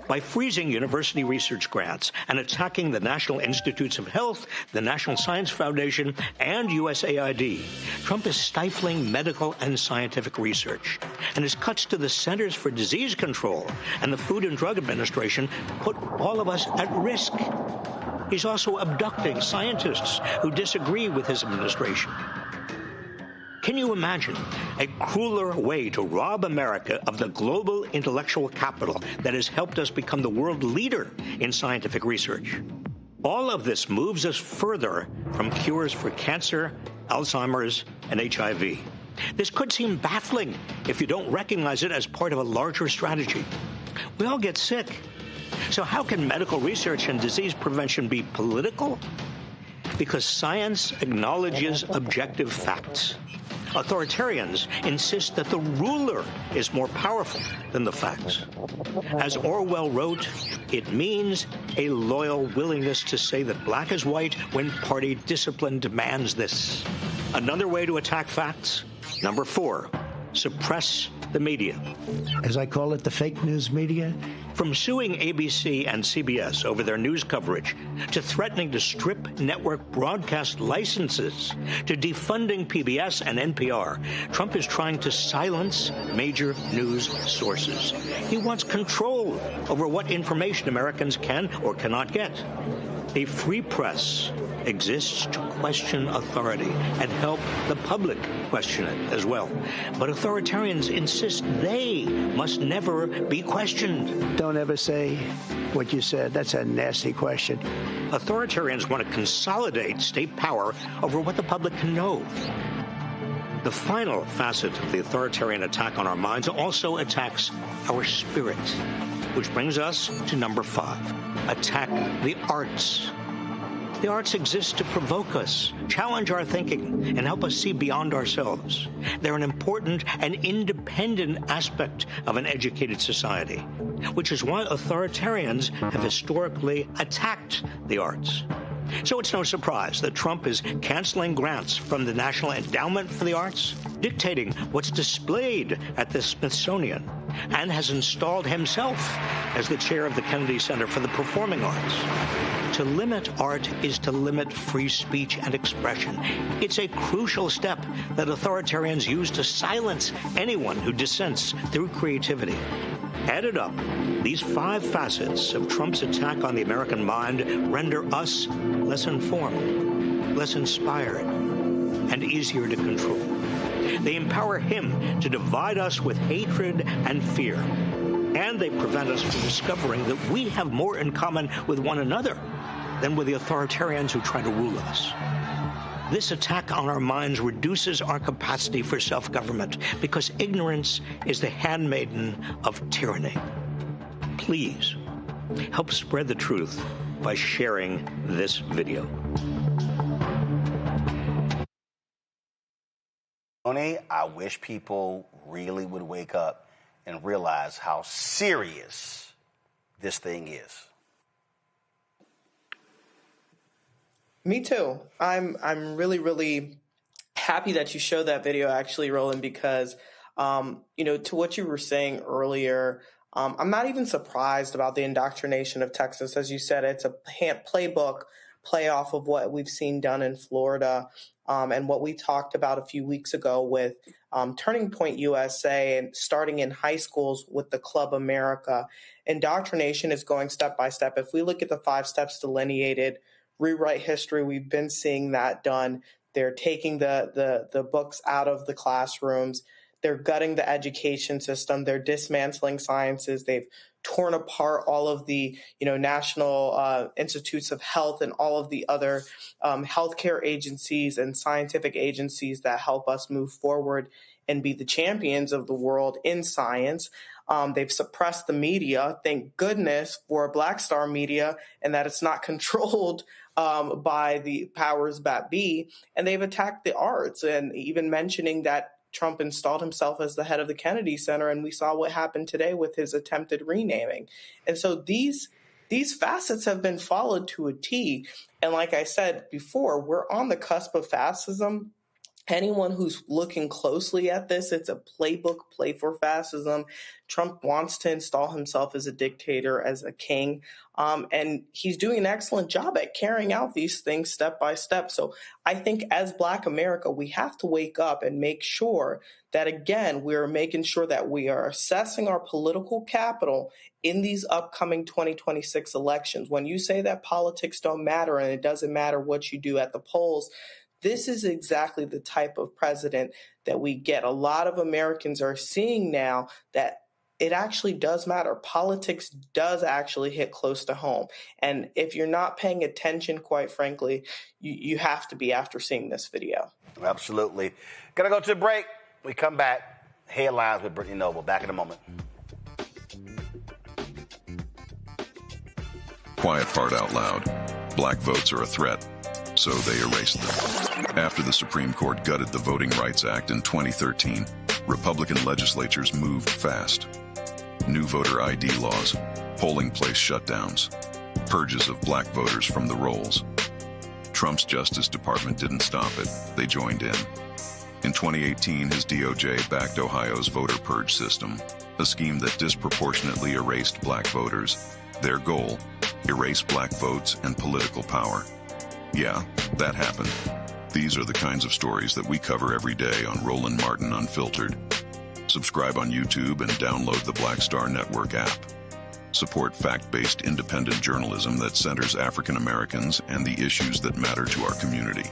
By freezing university research grants and attacking the National Institutes of Health, the National Science Foundation, and USAID, Trump is stifling medical and scientific research. And his cuts to the Centers for Disease Control and the Food and Drug Administration put all of us at risk. He's also abducting scientists who disagree with his administration. Can you imagine a crueler way to rob America of the global intellectual capital that has helped us become the world leader in scientific research? All of this moves us further from cures for cancer, Alzheimer's, and HIV. This could seem baffling if you don't recognize it as part of a larger strategy. We all get sick. So how can medical research and disease prevention be political? Because science acknowledges objective facts. Authoritarians insist that the ruler is more powerful than the facts. As Orwell wrote, it means a loyal willingness to say that black is white when party discipline demands this. Another way to attack facts? Number 4, suppress the media. As I call it, the fake news media. From suing ABC and CBS over their news coverage, to threatening to strip network broadcast licenses, to defunding PBS and NPR, Trump is trying to silence major news sources. He wants control over what information Americans can or cannot get. A free press exists to question authority and help the public question it as well. But authoritarians insist they must never be questioned. Don't ever say what you said. That's a nasty question. Authoritarians want to consolidate state power over what the public can know. The final facet of the authoritarian attack on our minds also attacks our spirit, which brings us to number 5. Attack the arts. The arts exist to provoke us, challenge our thinking, and help us see beyond ourselves. They're an important and independent aspect of an educated society, which is why authoritarians have historically attacked the arts. So it's no surprise that Trump is canceling grants from the National Endowment for the Arts, dictating what's displayed at the Smithsonian, and has installed himself as the chair of the Kennedy Center for the Performing Arts. To limit art is to limit free speech and expression. It's a crucial step that authoritarians use to silence anyone who dissents through creativity. Added up, these 5 facets of Trump's attack on the American mind render us less informed, less inspired, and easier to control. They empower him to divide us with hatred and fear, and they prevent us from discovering that we have more in common with one another than with the authoritarians who try to rule us. This attack on our minds reduces our capacity for self-government because ignorance is the handmaiden of tyranny. Please help spread the truth by sharing this video. Tony, I wish people really would wake up and realize how serious this thing is. Me too. I'm really, really happy that you showed that video, actually, Roland, because, to what you were saying earlier, I'm not even surprised about the indoctrination of Texas. As you said, it's a playbook, play off of what we've seen done in Florida, and what we talked about a few weeks ago with Turning Point USA and starting in high schools with the Club America. Indoctrination is going step by step. If we look at the 5 steps delineated, rewrite history, we've been seeing that done. They're taking the books out of the classrooms. They're gutting the education system. They're dismantling sciences. They've torn apart all of the, national institutes of health and all of the other healthcare agencies and scientific agencies that help us move forward and be the champions of the world in science. They've suppressed the media. Thank goodness for Black Star Media and that it's not controlled by the powers that be. And they've attacked the arts, and even mentioning that Trump installed himself as the head of the Kennedy Center, and we saw what happened today with his attempted renaming. And so these facets have been followed to a T. And like I said before, we're on the cusp of fascism. Anyone who's looking closely at this, it's a playbook, play for fascism. Trump wants to install himself as a dictator, as a king, and he's doing an excellent job at carrying out these things step by step. So I think as Black America, we have to wake up and make sure that, again, we're making sure that we are assessing our political capital in these upcoming 2026 elections. When you say that politics don't matter and it doesn't matter what you do at the polls, this is exactly the type of president that we get. A lot of Americans are seeing now that it actually does matter. Politics does actually hit close to home. And if you're not paying attention, quite frankly, you have to be after seeing this video. Absolutely. Gonna go to a break. We come back. Headlines with Brittany Noble. Back in a moment. Quiet part out loud. Black votes are a threat. so they erased them. After the Supreme Court gutted the Voting Rights Act in 2013, Republican legislatures moved fast. New voter ID laws, polling place shutdowns, purges of black voters from the rolls. Trump's Justice Department didn't stop it. They joined in. In 2018, his DOJ backed Ohio's voter purge system, a scheme that disproportionately erased black voters. Their goal, erase black votes and political power. Yeah, that happened. These are the kinds of stories that we cover every day on Roland Martin Unfiltered. Subscribe on YouTube and download the Black Star Network app. Support fact-based independent journalism that centers African Americans and the issues that matter to our community.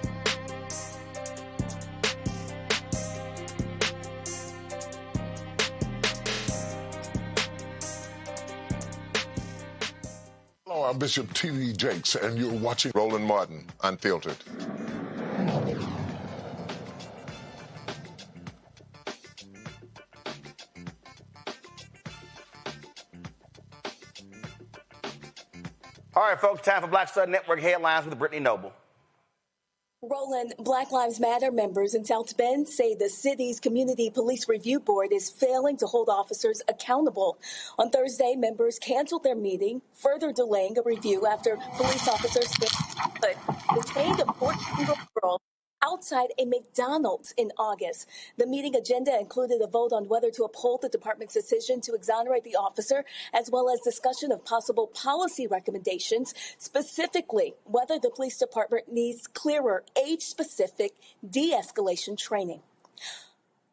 Hello, I'm Bishop T.D. Jakes, and you're watching Roland Martin Unfiltered. All right, folks, time for Black Star Network headlines with Brittany Noble. Roland, Black Lives Matter members in South Bend say the city's Community Police Review Board is failing to hold officers accountable. On Thursday, members canceled their meeting, further delaying a review after police officers detained a 14-year-old girl outside a McDonald's in August. The meeting agenda included a vote on whether to uphold the department's decision to exonerate the officer, as well as discussion of possible policy recommendations, specifically whether the police department needs clearer age-specific de-escalation training.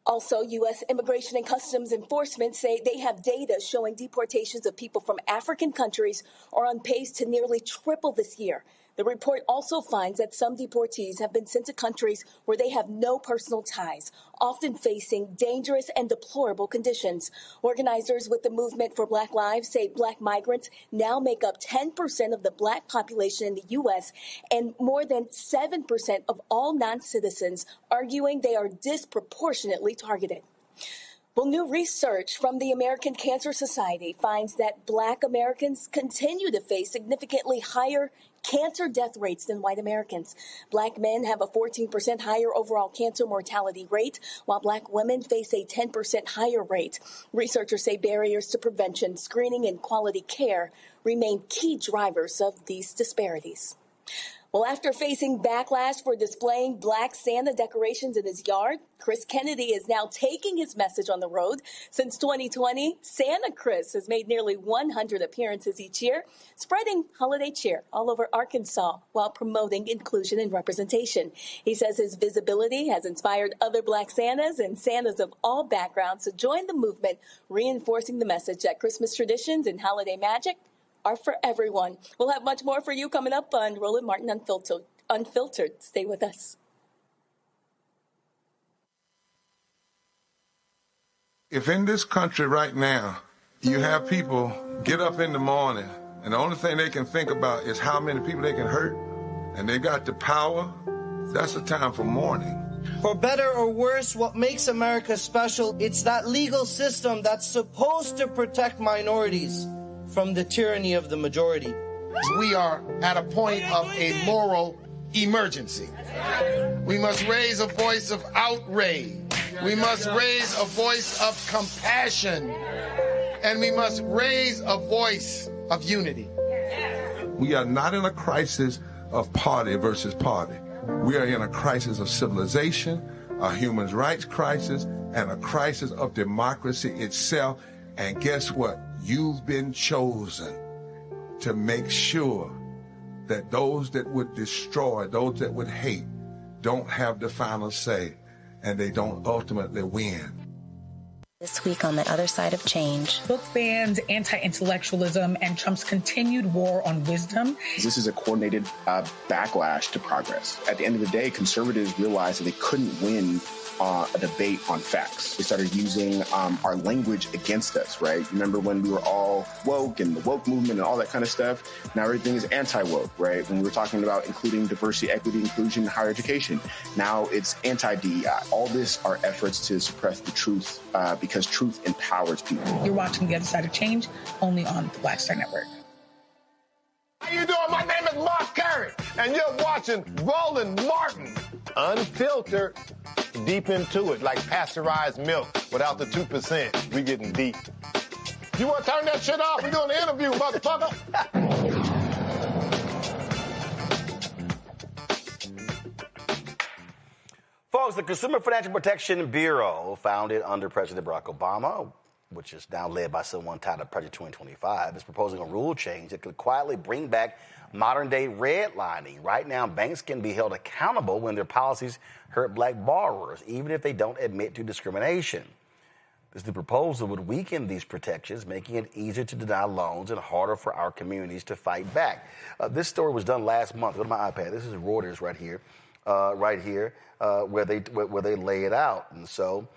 Also, U.S. Immigration and Customs Enforcement say they have data showing deportations of people from African countries are on pace to nearly triple this year. The report also finds that some deportees have been sent to countries where they have no personal ties, often facing dangerous and deplorable conditions. Organizers with the Movement for Black Lives say black migrants now make up 10% of the black population in the U.S. and more than 7% of all non-citizens, arguing they are disproportionately targeted. Well, new research from the American Cancer Society finds that black Americans continue to face significantly higher cancer death rates than white Americans. Black men have a 14% higher overall cancer mortality rate, while black women face a 10% higher rate. Researchers say barriers to prevention, screening, and quality care remain key drivers of these disparities. Well, after facing backlash for displaying black Santa decorations in his yard, Chris Kennedy is now taking his message on the road. Since 2020, Santa Chris has made nearly 100 appearances each year, spreading holiday cheer all over Arkansas while promoting inclusion and representation. He says his visibility has inspired other black Santas and Santas of all backgrounds to join the movement, reinforcing the message that Christmas traditions and holiday magic are for everyone. We'll have much more for you coming up on Roland Martin Unfiltered. Stay with us. If in this country right now, you have people get up in the morning and the only thing they can think about is how many people they can hurt, and they got the power, that's a time for mourning. For better or worse, what makes America special, it's that legal system that's supposed to protect minorities from the tyranny of the majority. We are at a point of a moral emergency. We must raise a voice of outrage. We must raise a voice of compassion. And we must raise a voice of unity. We are not in a crisis of party versus party. We are in a crisis of civilization, a human rights crisis, and a crisis of democracy itself. And guess what? You've been chosen to make sure that those that would destroy, those that would hate, don't have the final say, and they don't ultimately win. This week on The Other Side of Change. Book bans, anti-intellectualism, and Trump's continued war on wisdom. This is a coordinated backlash to progress. At the end of the day, conservatives realized that they couldn't win a debate on facts. They started using our language against us, right? Remember when we were all woke and the woke movement and all that kind of stuff? Now everything is anti-woke, right? When we were talking about including diversity, equity, inclusion, and higher education, now it's anti-DEI. All this are efforts to suppress the truth because truth empowers people. You're watching The Other Side of Change only on the Black Star Network. How you doing? My name is Mark Curry. and you're watching Roland Martin. Unfiltered, deep into it, like pasteurized milk without the 2%. We getting deep. You want to turn that shit off? We're doing the interview, motherfucker. Folks, the Consumer Financial Protection Bureau, founded under President Barack Obama, which is now led by someone tied to Project 2025, is proposing a rule change that could quietly bring back modern-day redlining. Right now, banks can be held accountable when their policies hurt black borrowers, even if they don't admit to discrimination. This new proposal would weaken these protections, making it easier to deny loans and harder for our communities to fight back. This story was done last month. Go to my iPad. This is Reuters right here, where they lay it out. And so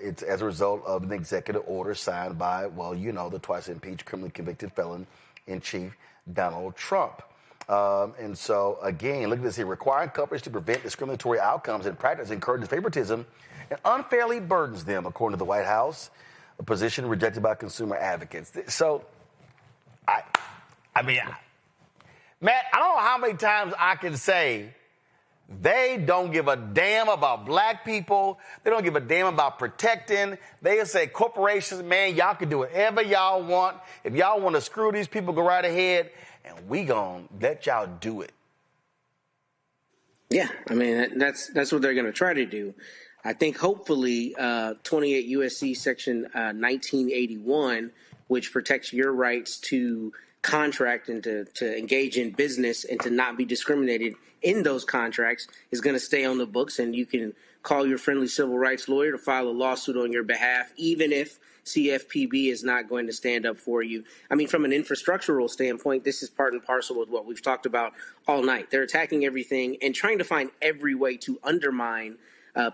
it's as a result of an executive order signed by, well, you know, the twice impeached criminally convicted felon in chief, Donald Trump. And so, again, look at this here. Requiring companies to prevent discriminatory outcomes in practice encourages favoritism and unfairly burdens them, according to the White House, a position rejected by consumer advocates. So, I mean, Matt, I don't know how many times I can say they don't give a damn about black people. They don't give a damn about protecting. They say, corporations, man, y'all can do whatever y'all want. If y'all want to screw these people, go right ahead, and we gonna let y'all do it. Yeah, I mean, that's what they're going to try to do. I think hopefully 28 U.S.C. Section 1981, which protects your rights to contract and to engage in business and to not be discriminated in those contracts, is going to stay on the books, and you can call your friendly civil rights lawyer to file a lawsuit on your behalf, even if CFPB is not going to stand up for you. I mean, from an infrastructural standpoint, this is part and parcel with what we've talked about all night. They're attacking everything and trying to find every way to undermine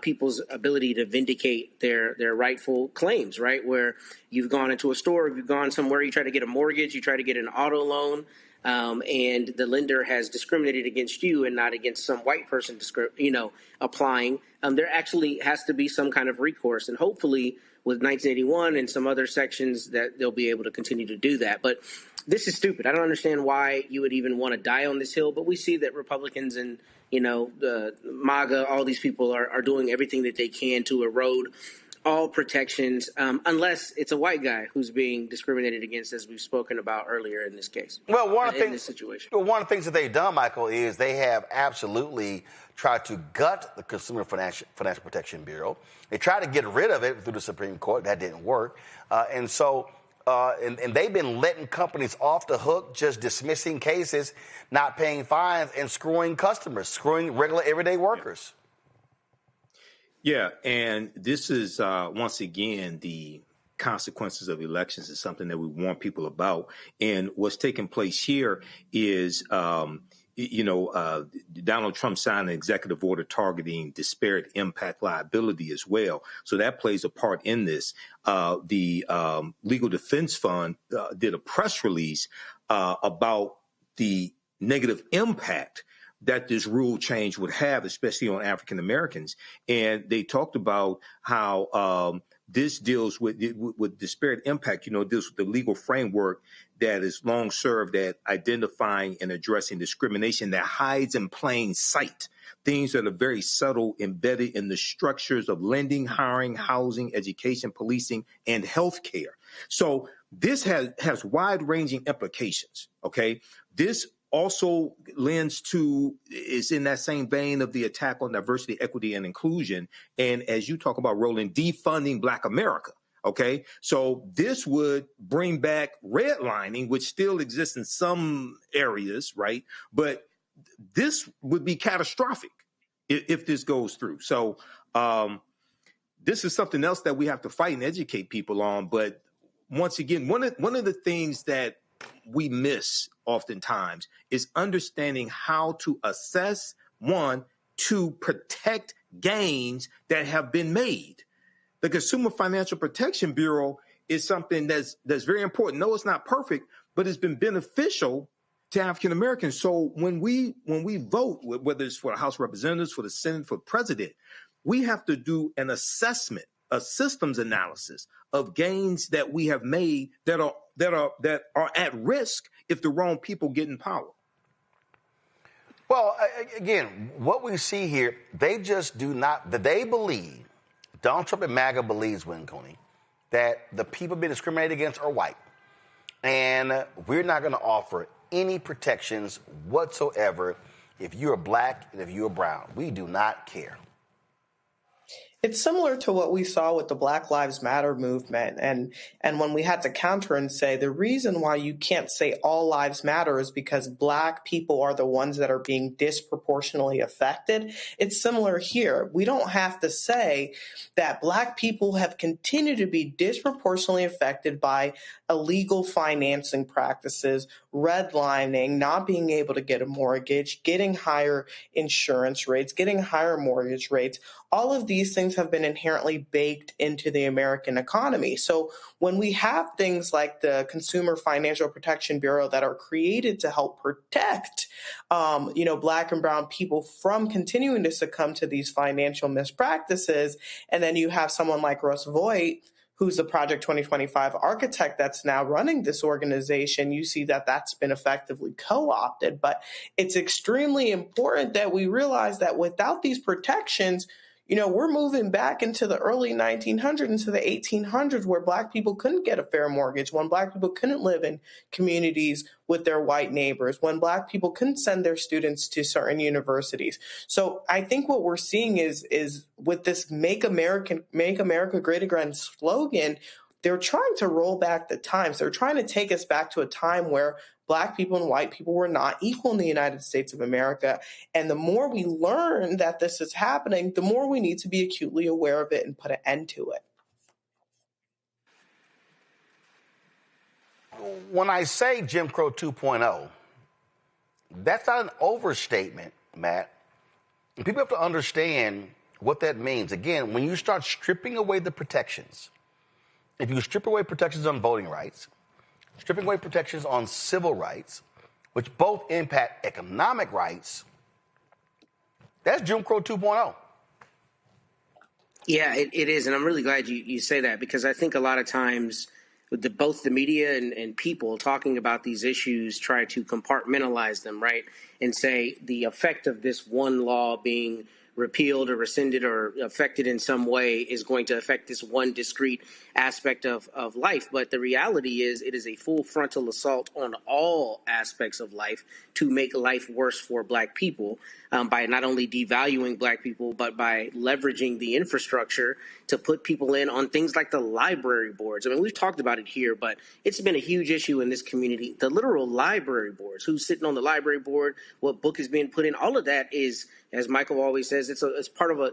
people's ability to vindicate their rightful claims, right? Where you've gone into a store, you've gone somewhere, you try to get a mortgage, you try to get an auto loan, and the lender has discriminated against you and not against some white person, applying. There actually has to be some kind of recourse, and hopefully with 1981 and some other sections that they'll be able to continue to do that. But this is stupid. I don't understand why you would even want to die on this hill, but we see that Republicans and the MAGA, all these people are doing everything that they can to erode all protections, unless it's a white guy who's being discriminated against, as we've spoken about earlier in this case. Well, one of the things that they've done, Michael, is they have absolutely tried to gut the Consumer Financial Protection Bureau. They tried to get rid of it through the Supreme Court. That didn't work. And they've been letting companies off the hook, just dismissing cases, not paying fines, and screwing customers, screwing regular everyday workers. Yeah, and this is, once again, the consequences of elections is something that we warn people about. And what's taking place here is, Donald Trump signed an executive order targeting disparate impact liability as well. So that plays a part in this. The Legal Defense Fund did a press release about the negative impact that this rule change would have, especially on African Americans. And they talked about how this deals with disparate impact, deals with the legal framework that is long served at identifying and addressing discrimination that hides in plain sight, things that are very subtle, embedded in the structures of lending, hiring, housing, education, policing, and healthcare. So this has wide-ranging implications, okay? This also is in that same vein of the attack on diversity, equity, and inclusion. And as you talk about, Roland, defunding Black America. Okay, so this would bring back redlining, which still exists in some areas, right? But this would be catastrophic if this goes through. So this is something else that we have to fight and educate people on. But once again, one of the things that we miss oftentimes is understanding how to assess, to protect gains that have been made. The Consumer Financial Protection Bureau is something that's very important. No, it's not perfect, but it's been beneficial to African Americans. So when we vote, whether it's for the House of Representatives, for the Senate, for the president, we have to do an assessment, a systems analysis of gains that we have made that are at risk if the wrong people get in power. Well, again, what we see here, they just do not, they believe, Donald Trump and MAGA believes, Win Cooney, that the people being discriminated against are white. And we're not going to offer any protections whatsoever if you're black and if you're brown. We do not care. It's similar to what we saw with the Black Lives Matter movement. And when we had to counter and say the reason why you can't say all lives matter is because Black people are the ones that are being disproportionately affected. It's similar here. We don't have to say that Black people have continued to be disproportionately affected by illegal financing practices, redlining, not being able to get a mortgage, getting higher insurance rates, getting higher mortgage rates. All of these things have been inherently baked into the American economy. So when we have things like the Consumer Financial Protection Bureau that are created to help protect, Black and brown people from continuing to succumb to these financial mispractices, and then you have someone like Russ Voigt, who's the Project 2025 architect that's now running this organization, you see that that's been effectively co-opted. But it's extremely important that we realize that without these protections, we're moving back into the early 1900s, into the 1800s, where Black people couldn't get a fair mortgage, when Black people couldn't live in communities with their white neighbors, when Black people couldn't send their students to certain universities. So I think what we're seeing is with this Make America Great Again slogan, they're trying to roll back the times. They're trying to take us back to a time where Black people and white people were not equal in the United States of America. And the more we learn that this is happening, the more we need to be acutely aware of it and put an end to it. When I say Jim Crow 2.0, that's not an overstatement, Matt. People have to understand what that means. Again, when you start stripping away the protections, if you strip away protections on voting rights, stripping away protections on civil rights, which both impact economic rights, that's Jim Crow 2.0. Yeah, it is. And I'm really glad you say that, because I think a lot of times with both the media and people talking about these issues try to compartmentalize them, right? And say the effect of this one law being repealed or rescinded or affected in some way is going to affect this one discrete aspect of life. But the reality is it is a full frontal assault on all aspects of life to make life worse for Black people by not only devaluing Black people, but by leveraging the infrastructure to put people in on things like the library boards. I mean, we've talked about it here, but it's been a huge issue in this community. The literal library boards, who's sitting on the library board, what book is being put in, all of that is, as Michael always says, it's part of a,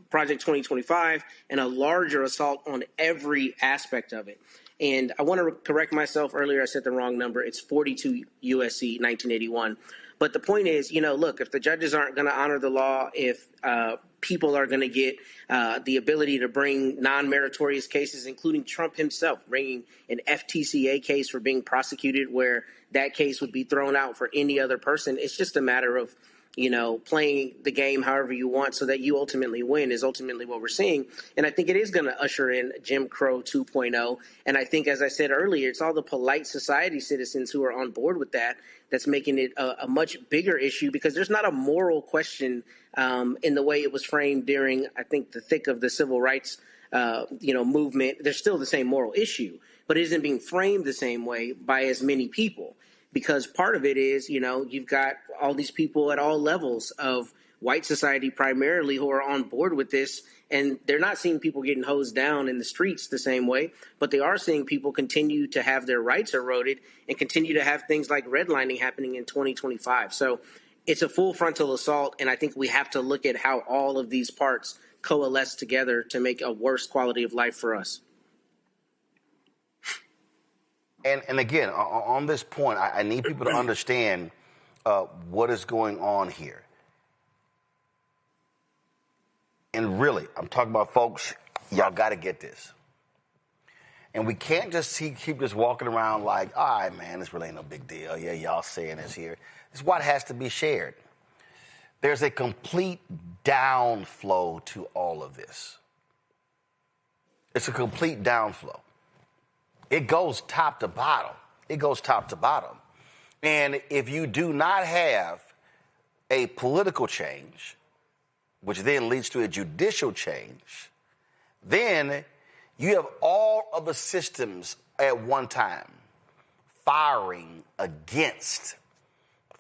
Project 2025 and a larger assault on every aspect of it. And I want to correct myself earlier. I said the wrong number. It's 42 USC 1981. But the point is, look, if the judges aren't going to honor the law, if people are going to get the ability to bring non-meritorious cases, including Trump himself bringing an FTCA case for being prosecuted where that case would be thrown out for any other person, it's just a matter of playing the game however you want so that you ultimately win is ultimately what we're seeing. And I think it is going to usher in Jim Crow 2.0. And I think, as I said earlier, it's all the polite society citizens who are on board with that that's making it a much bigger issue, because there's not a moral question in the way it was framed during, I think, the thick of the civil rights movement. There's still the same moral issue, but it isn't being framed the same way by as many people. Because part of it is, you've got all these people at all levels of white society primarily who are on board with this, and they're not seeing people getting hosed down in the streets the same way, but they are seeing people continue to have their rights eroded and continue to have things like redlining happening in 2025. So it's a full frontal assault, and I think we have to look at how all of these parts coalesce together to make a worse quality of life for us. And again, on this point, I need people to understand what is going on here. And really, I'm talking about folks, y'all got to get this. And we can't just keep just walking around like, all right, man, this really ain't no big deal. Yeah, y'all saying this here. It's what has to be shared. There's a complete downflow to all of this. It's a complete downflow. It goes top to bottom. It goes top to bottom. And if you do not have a political change, which then leads to a judicial change, then you have all of the systems at one time firing against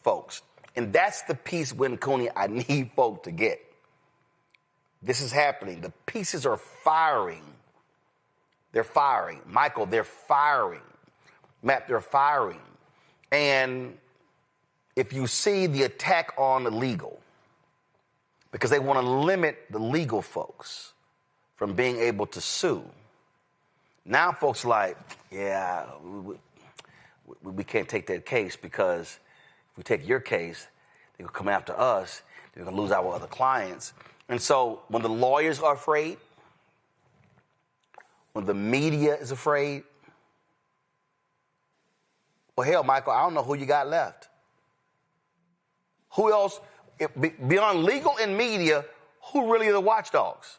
folks. And that's the piece, Win Cooney, I need folk to get. This is happening. The pieces are firing. They're firing. Michael, they're firing. Matt, they're firing. And if you see the attack on the legal, because they want to limit the legal folks from being able to sue, now folks are like, yeah, we can't take that case because if we take your case, they're going to come after us. They're going to lose our other clients. And so when the lawyers are afraid, when the media is afraid, well, hell, Michael, I don't know who you got left. Who else, beyond legal and media, who really are the watchdogs?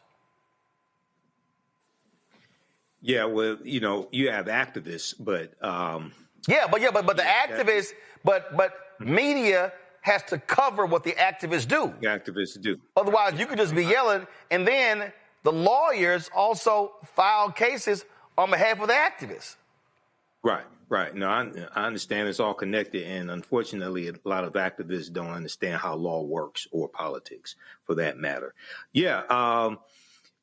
Yeah, well, you have activists, but the activists, but media has to cover what the activists do. The activists do. Otherwise, you could just be yelling, and then the lawyers also file cases on behalf of the activists. Right. No, I understand it's all connected, and unfortunately, a lot of activists don't understand how law works or politics, for that matter. Yeah,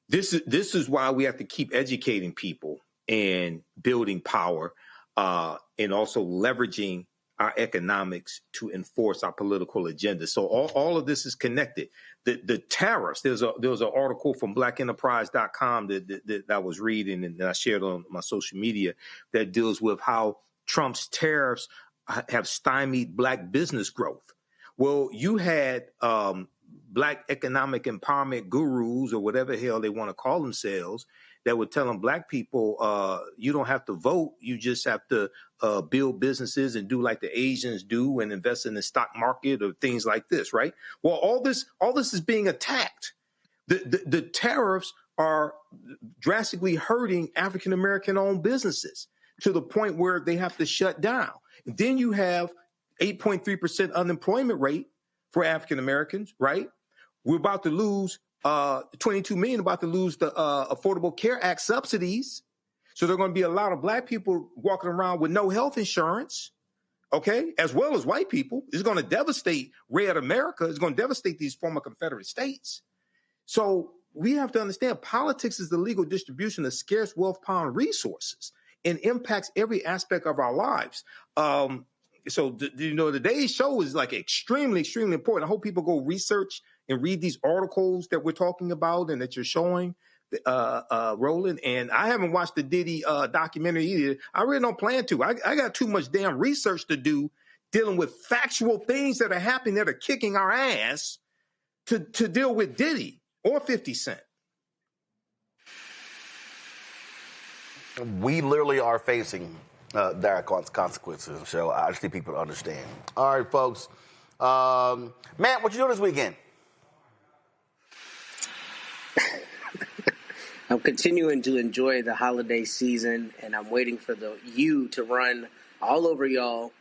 this is why we have to keep educating people and building power, and also leveraging our economics to enforce our political agenda. So all of this is connected. The tariffs. There was an article from blackenterprise.com that I was reading and that I shared on my social media that deals with how Trump's tariffs have stymied black business growth. Well, you had black economic empowerment gurus or whatever the hell they want to call themselves that were telling black people, you don't have to vote. You just have to build businesses and do like the Asians do and invest in the stock market or things like this, right? Well, all this is being attacked. The tariffs are drastically hurting African-American owned businesses to the point where they have to shut down. And then you have 8.3% unemployment rate for African-Americans, right? We're about to lose 22 million, about to lose the Affordable Care Act subsidies. So there are going to be a lot of black people walking around with no health insurance, okay, as well as white people. It's going to devastate red America. It's going to devastate these former Confederate states. So we have to understand politics is the legal distribution of scarce wealth, power, and resources and impacts every aspect of our lives. So today's show is like extremely, extremely important. I hope people go research and read these articles that we're talking about and that you're showing, Roland. And I haven't watched the Diddy documentary either. I really don't plan to. I got too much damn research to do dealing with factual things that are happening that are kicking our ass to deal with Diddy or 50 Cent. We literally are facing dire consequences, so I just need people to understand. All right, folks. Matt, what you doing this weekend? I'm continuing to enjoy the holiday season, and I'm waiting for you to run all over y'all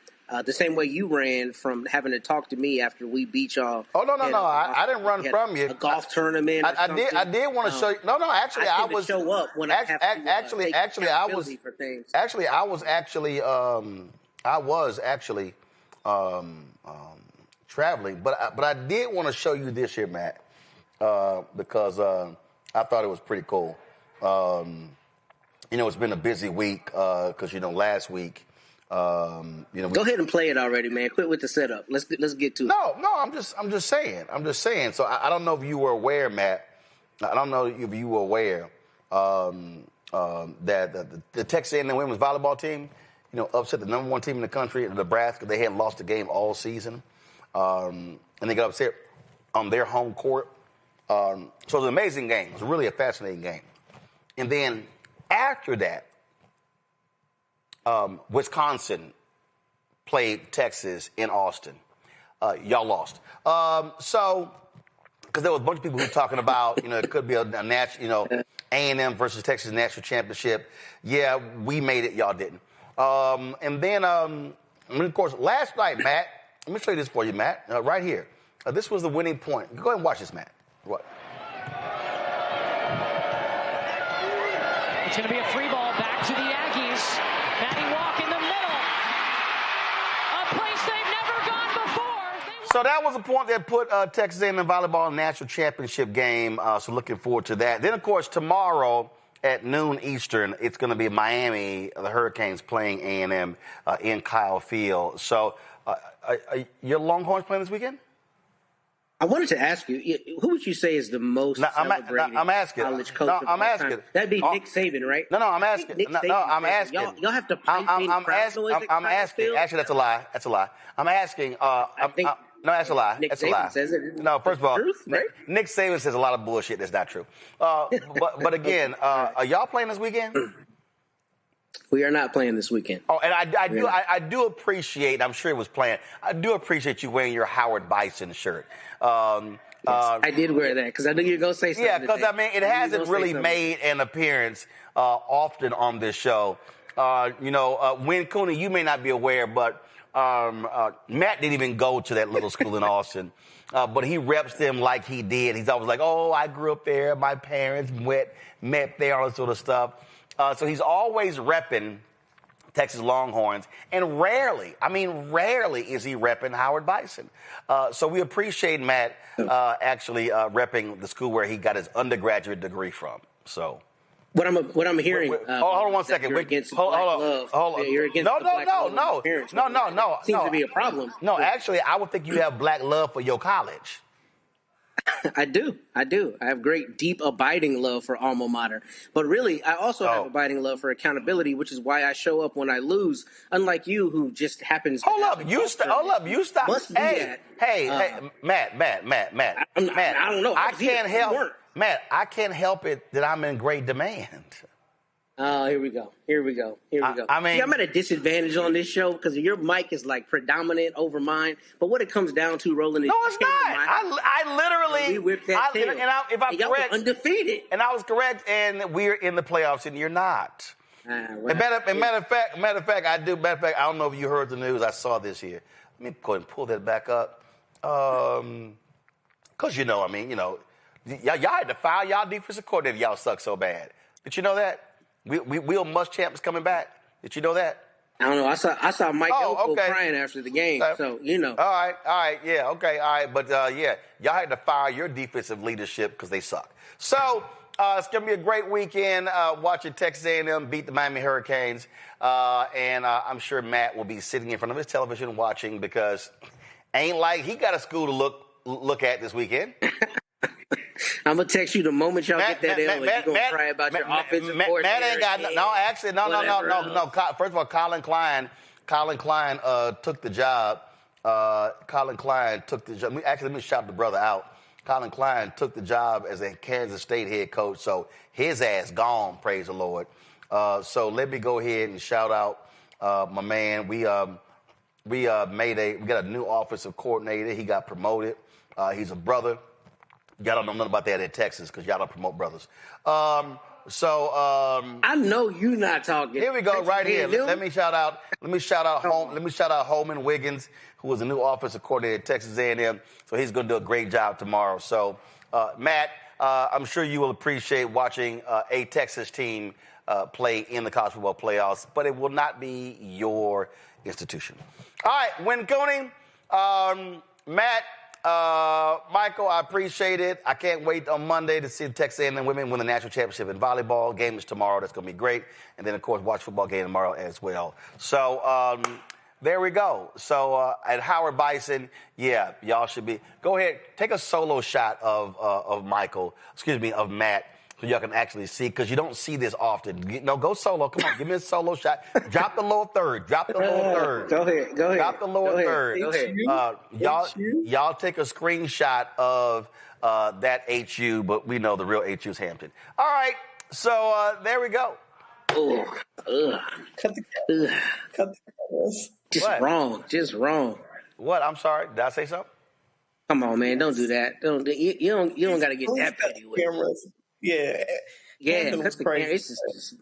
the same way you ran from having to talk to me after we beat y'all. Oh, no. I didn't run from you. A golf tournament. I did want to show you. No. Actually, I was show up when I have to I was for things. Actually, I was actually traveling, but I did want to show you this here, Matt, because I thought it was pretty cool. It's been a busy week because last week. Go ahead and play it already, man. Quit with the setup. Let's get to it. No, I'm just saying. So I don't know if you were aware, Matt. I don't know if you were aware that the Texas A&M women's volleyball team, upset the number one team in the country, Nebraska. They hadn't lost a game all season, and they got upset on their home court. So it was an amazing game. It was really a fascinating game. And then after that, Wisconsin played Texas in Austin. Y'all lost. So, because there was a bunch of people who were talking about, it could be a national, A&M versus Texas national championship. Yeah, we made it. Y'all didn't. And then, of course, last night, Matt, let me show you this for you, Matt, right here. This was the winning point. Go ahead and watch this, Matt. What? It's going to be a free ball back to the Yankees. Matty Walk in the middle. A place they've never gone before. So that was a point that put Texas A&M volleyball in the national championship game. So looking forward to that. Then, of course, tomorrow at noon Eastern, it's going to be Miami, the Hurricanes playing A&M in Kyle Field. So your Longhorns playing this weekend? I wanted to ask you, who would you say is the most celebrated college coach of all time? That'd be Nick Saban, right? No, I'm asking. I'm asking. Y'all have to I'm asking. Actually, that's a lie. That's a lie. I'm asking. No, that's a lie. Nick that's Saban a lie. says it. No, first of all, Truth, right? Nick Saban says a lot of bullshit that's not true. But again, are y'all playing this weekend? We are not playing this weekend. Oh, and I do appreciate. I'm sure it was planned. I do appreciate you wearing your Howard Bison shirt. Yes, I did wear that because I knew you were going to say something. Yeah, because I mean, it hasn't really made an appearance often on this show. Win Cooney, you may not be aware, but Matt didn't even go to that little school in Austin. But he reps them like he did. He's always like, oh, I grew up there. My parents met there, all that sort of stuff. So he's always repping Texas Longhorns. And rarely is he repping Howard Bison. So we appreciate Matt actually repping the school where he got his undergraduate degree from. So what I'm hearing. Hold on 1 second. You're against hold on. You're against No. Seems to be a problem. No, actually, I would think you have black love for your college. I do. I have great, deep, abiding love for alma mater. But really, I also have abiding love for accountability, which is why I show up when I lose, unlink you, who just happens to Hold up. You stop. Hey, Matt. I don't know. I can't help. Matt, I can't help it that I'm in great demand. Oh, here we go. I mean, I'm at a disadvantage on this show because your mic is like predominant over mine. But what it comes down to, Roland, is no, it's not. I literally. We whipped that tail. If I'm correct, undefeated, and I was correct, and we're in the playoffs, and you're not. Matter of fact, I don't know if you heard the news. I saw this here. Let me go ahead and pull that back up. Because y'all had to fire y'all defensive coordinator. Y'all suck so bad. Did you know that? Will Muschamp is coming back. Did you know that? I don't know. I saw Mike Elko crying after the game, so you know. All right, yeah, okay, all right. But, y'all had to fire your defensive leadership because they suck. So it's going to be a great weekend watching Texas A&M beat the Miami Hurricanes. And I'm sure Matt will be sitting in front of his television watching because ain't like he got a school to look at this weekend. I'm going to text you the moment y'all get that L. You're going to cry about your offensive coordinator. Matt ain't got no. First of all, Colin Klein took the job. Actually, let me shout the brother out. Colin Klein took the job as a Kansas State head coach, so his ass gone, praise the Lord. So let me go ahead and shout out my man. We got a new offensive coordinator. He got promoted. He's a brother. Y'all don't know nothing about that in Texas because y'all don't promote brothers. I know you not talking. Here we go, right here. Let me shout out Holman Wiggins, who was a new offensive coordinator at Texas A&M. So he's going to do a great job tomorrow. So Matt, I'm sure you will appreciate watching a Texas team play in the college football playoffs, but it will not be your institution. All right, Win Cooney, Matt. Michael, I appreciate it. I can't wait on Monday to see the Texas A&M women win the national championship in volleyball. Game is tomorrow. That's going to be great. And then, of course, watch football game tomorrow as well. So there we go. So at Howard Bison, yeah, y'all should be. Go ahead, take a solo shot of Matt, so y'all can actually see, because you don't see this often. No, go solo. Come on, give me a solo shot. Drop the lower third. Drop the lower third. Go ahead. Drop the lower third. Go ahead. Y'all take a screenshot of that HU, but we know the real HU's Hampton. All right, so there we go. Cut the cameras. Just wrong. What? I'm sorry. Did I say something? Come on, man. Don't do that. You don't got to get that petty with it. Yeah. Cut the camera. It's just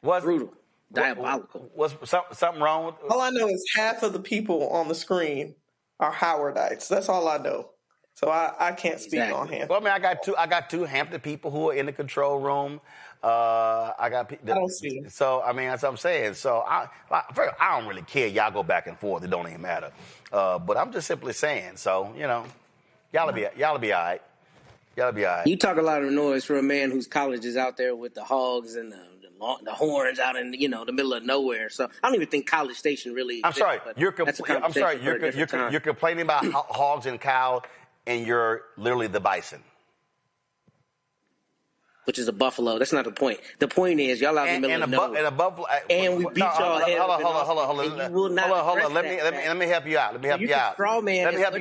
brutal. Diabolical. Was something wrong with All I know is half of the people on the screen are Howardites. That's all I know. So I can't speak on Hampton. Well, I mean, I got two Hampton people who are in the control room. I don't see. So I mean, that's what I'm saying. So I don't really care. Y'all go back and forth. It don't even matter. But I'm just simply saying. So y'all be all right. Y'all be all right. You talk a lot of noise for a man whose college is out there with the hogs and the horns out in the middle of nowhere. So I don't even think College Station really. I'm sorry. You're complaining about hogs and cows, and you're literally the bison. Which is a buffalo. That's not the point. The point is, y'all out in the middle of nowhere. And we beat y'all head up. Hold on. Let me help you out. Let me help you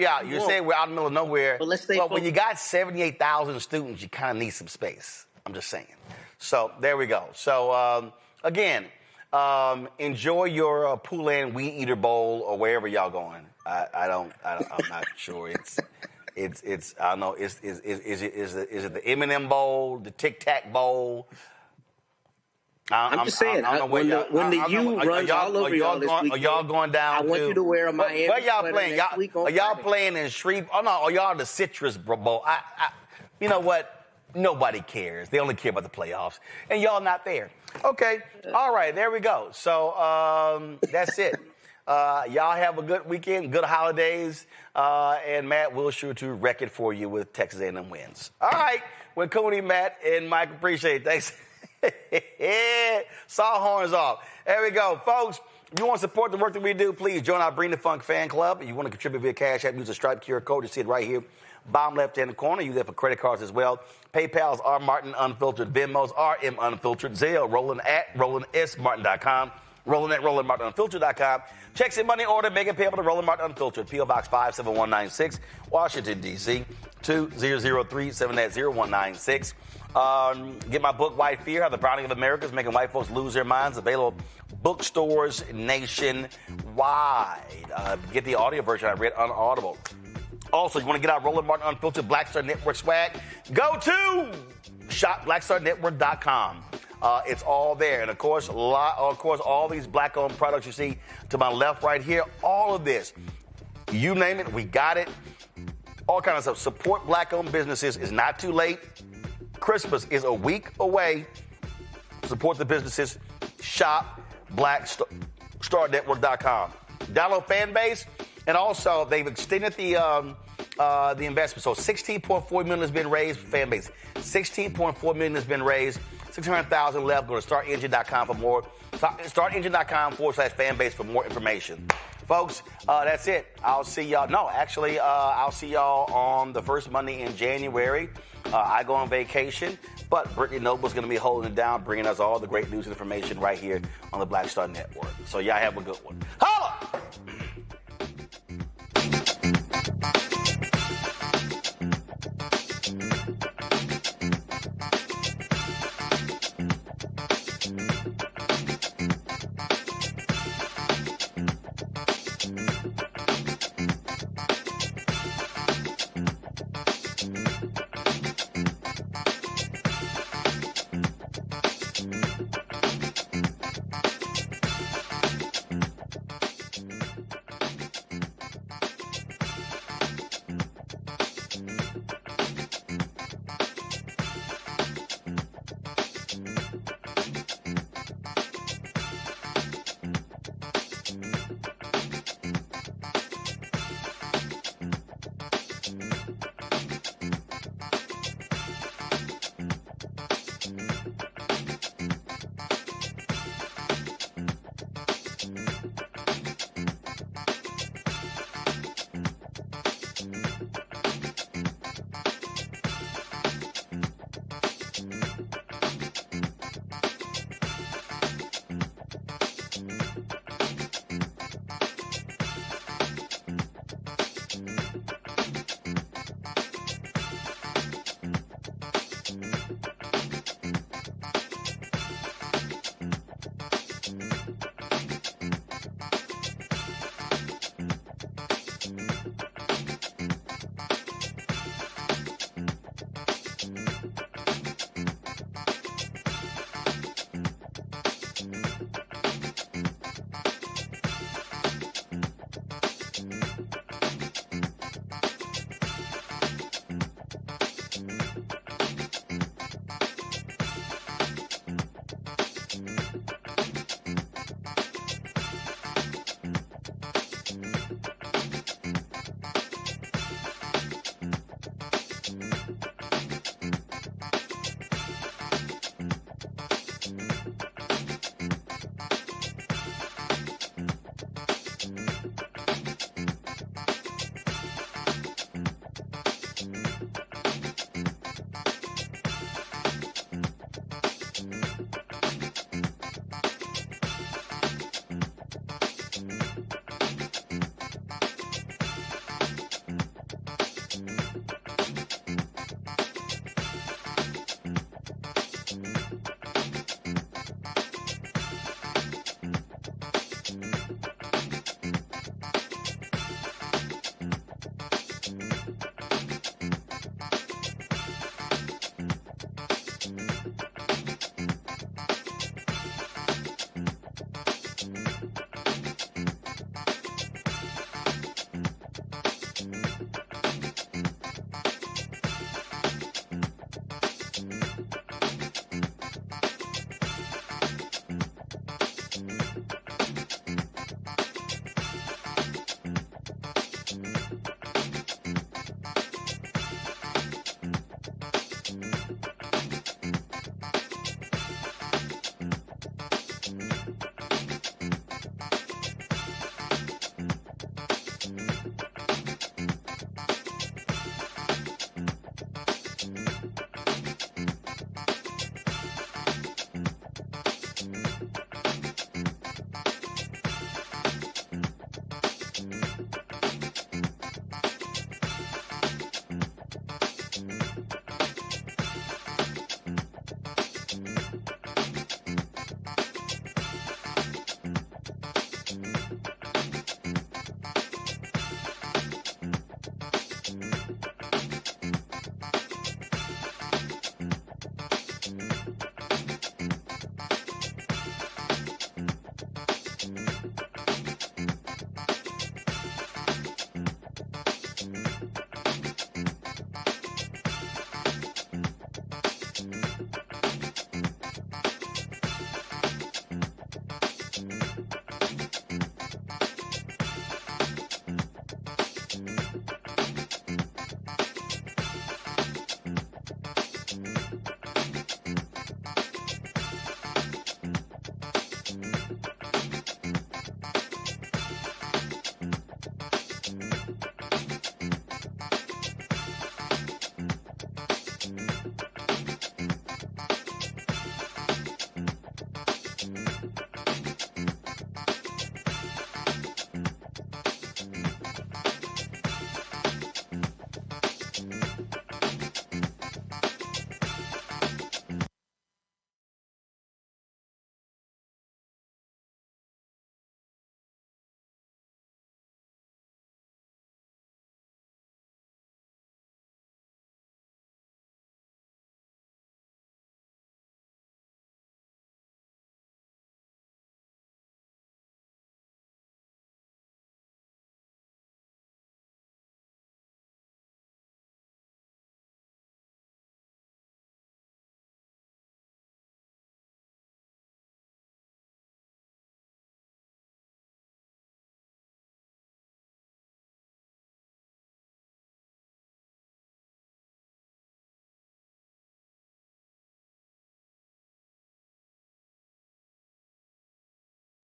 out. You're saying we're out in the middle of nowhere. But let's stay focused. When you got 78,000 students, you kind of need some space. I'm just saying. So there we go. So again, enjoy your Poulan Weed Eater Bowl or wherever y'all going. I'm not sure. It's I don't know. Is it the M&M Bowl, the Tic Tac Bowl? I'm just saying. When the U runs all over y'all this weekend, are y'all going down? I want you to wear a Miami. Where y'all playing? Are y'all Friday. playing in Shreve? Oh no, are y'all the Citrus Bowl? You know what? Nobody cares. They only care about the playoffs, and y'all not there. Okay. All right. There we go. So that's it. Y'all have a good weekend, good holidays, and Matt will sure to wreck it for you with Texas A&M wins. All right, with Cooney, Matt, and Mike, appreciate it. Thanks. Saw horns off. There we go, folks. If you want to support the work that we do, please join our Bring the Funk fan club. If you want to contribute via Cash App, use the Stripe QR code. You see it right here, bottom left-hand corner. Use that for credit cards as well. PayPal's R Martin Unfiltered, Venmo's RM Unfiltered, Zelle, Roland at RolandSMartin.com. Roland at RolandMartinUnfiltered.com. Checks and money order, make it payable to Roland Martin Unfiltered, P.O. Box 57196, Washington, D.C., 20037-0196. Get my book, White Fear, How the Browning of America is Making White Folks Lose Their Minds, available bookstores nationwide. Get the audio version I read on Audible. Also, you want to get out Roland Martin Unfiltered Black Star Network swag? Go to shopblackstarnetwork.com. It's all there. And, of course, all these black-owned products you see to my left right here, all of this, you name it, we got it. All kinds of stuff. Support black-owned businesses. It's not too late. Christmas is a week away. Support the businesses. Shop blackstarnetwork.com. Download Fanbase. And also, they've extended the investment. So $16.4 million has been raised for Fanbase. $16.4 million has been raised. 600,000 left. Go to startengine.com for more. Startengine.com/fanbase for more information. Folks, that's it. I'll see y'all. No, actually, I'll see y'all on the first Monday in January. I go on vacation, but Brittany Noble's going to be holding it down, bringing us all the great news and information right here on the Black Star Network. So y'all have a good one. Holla!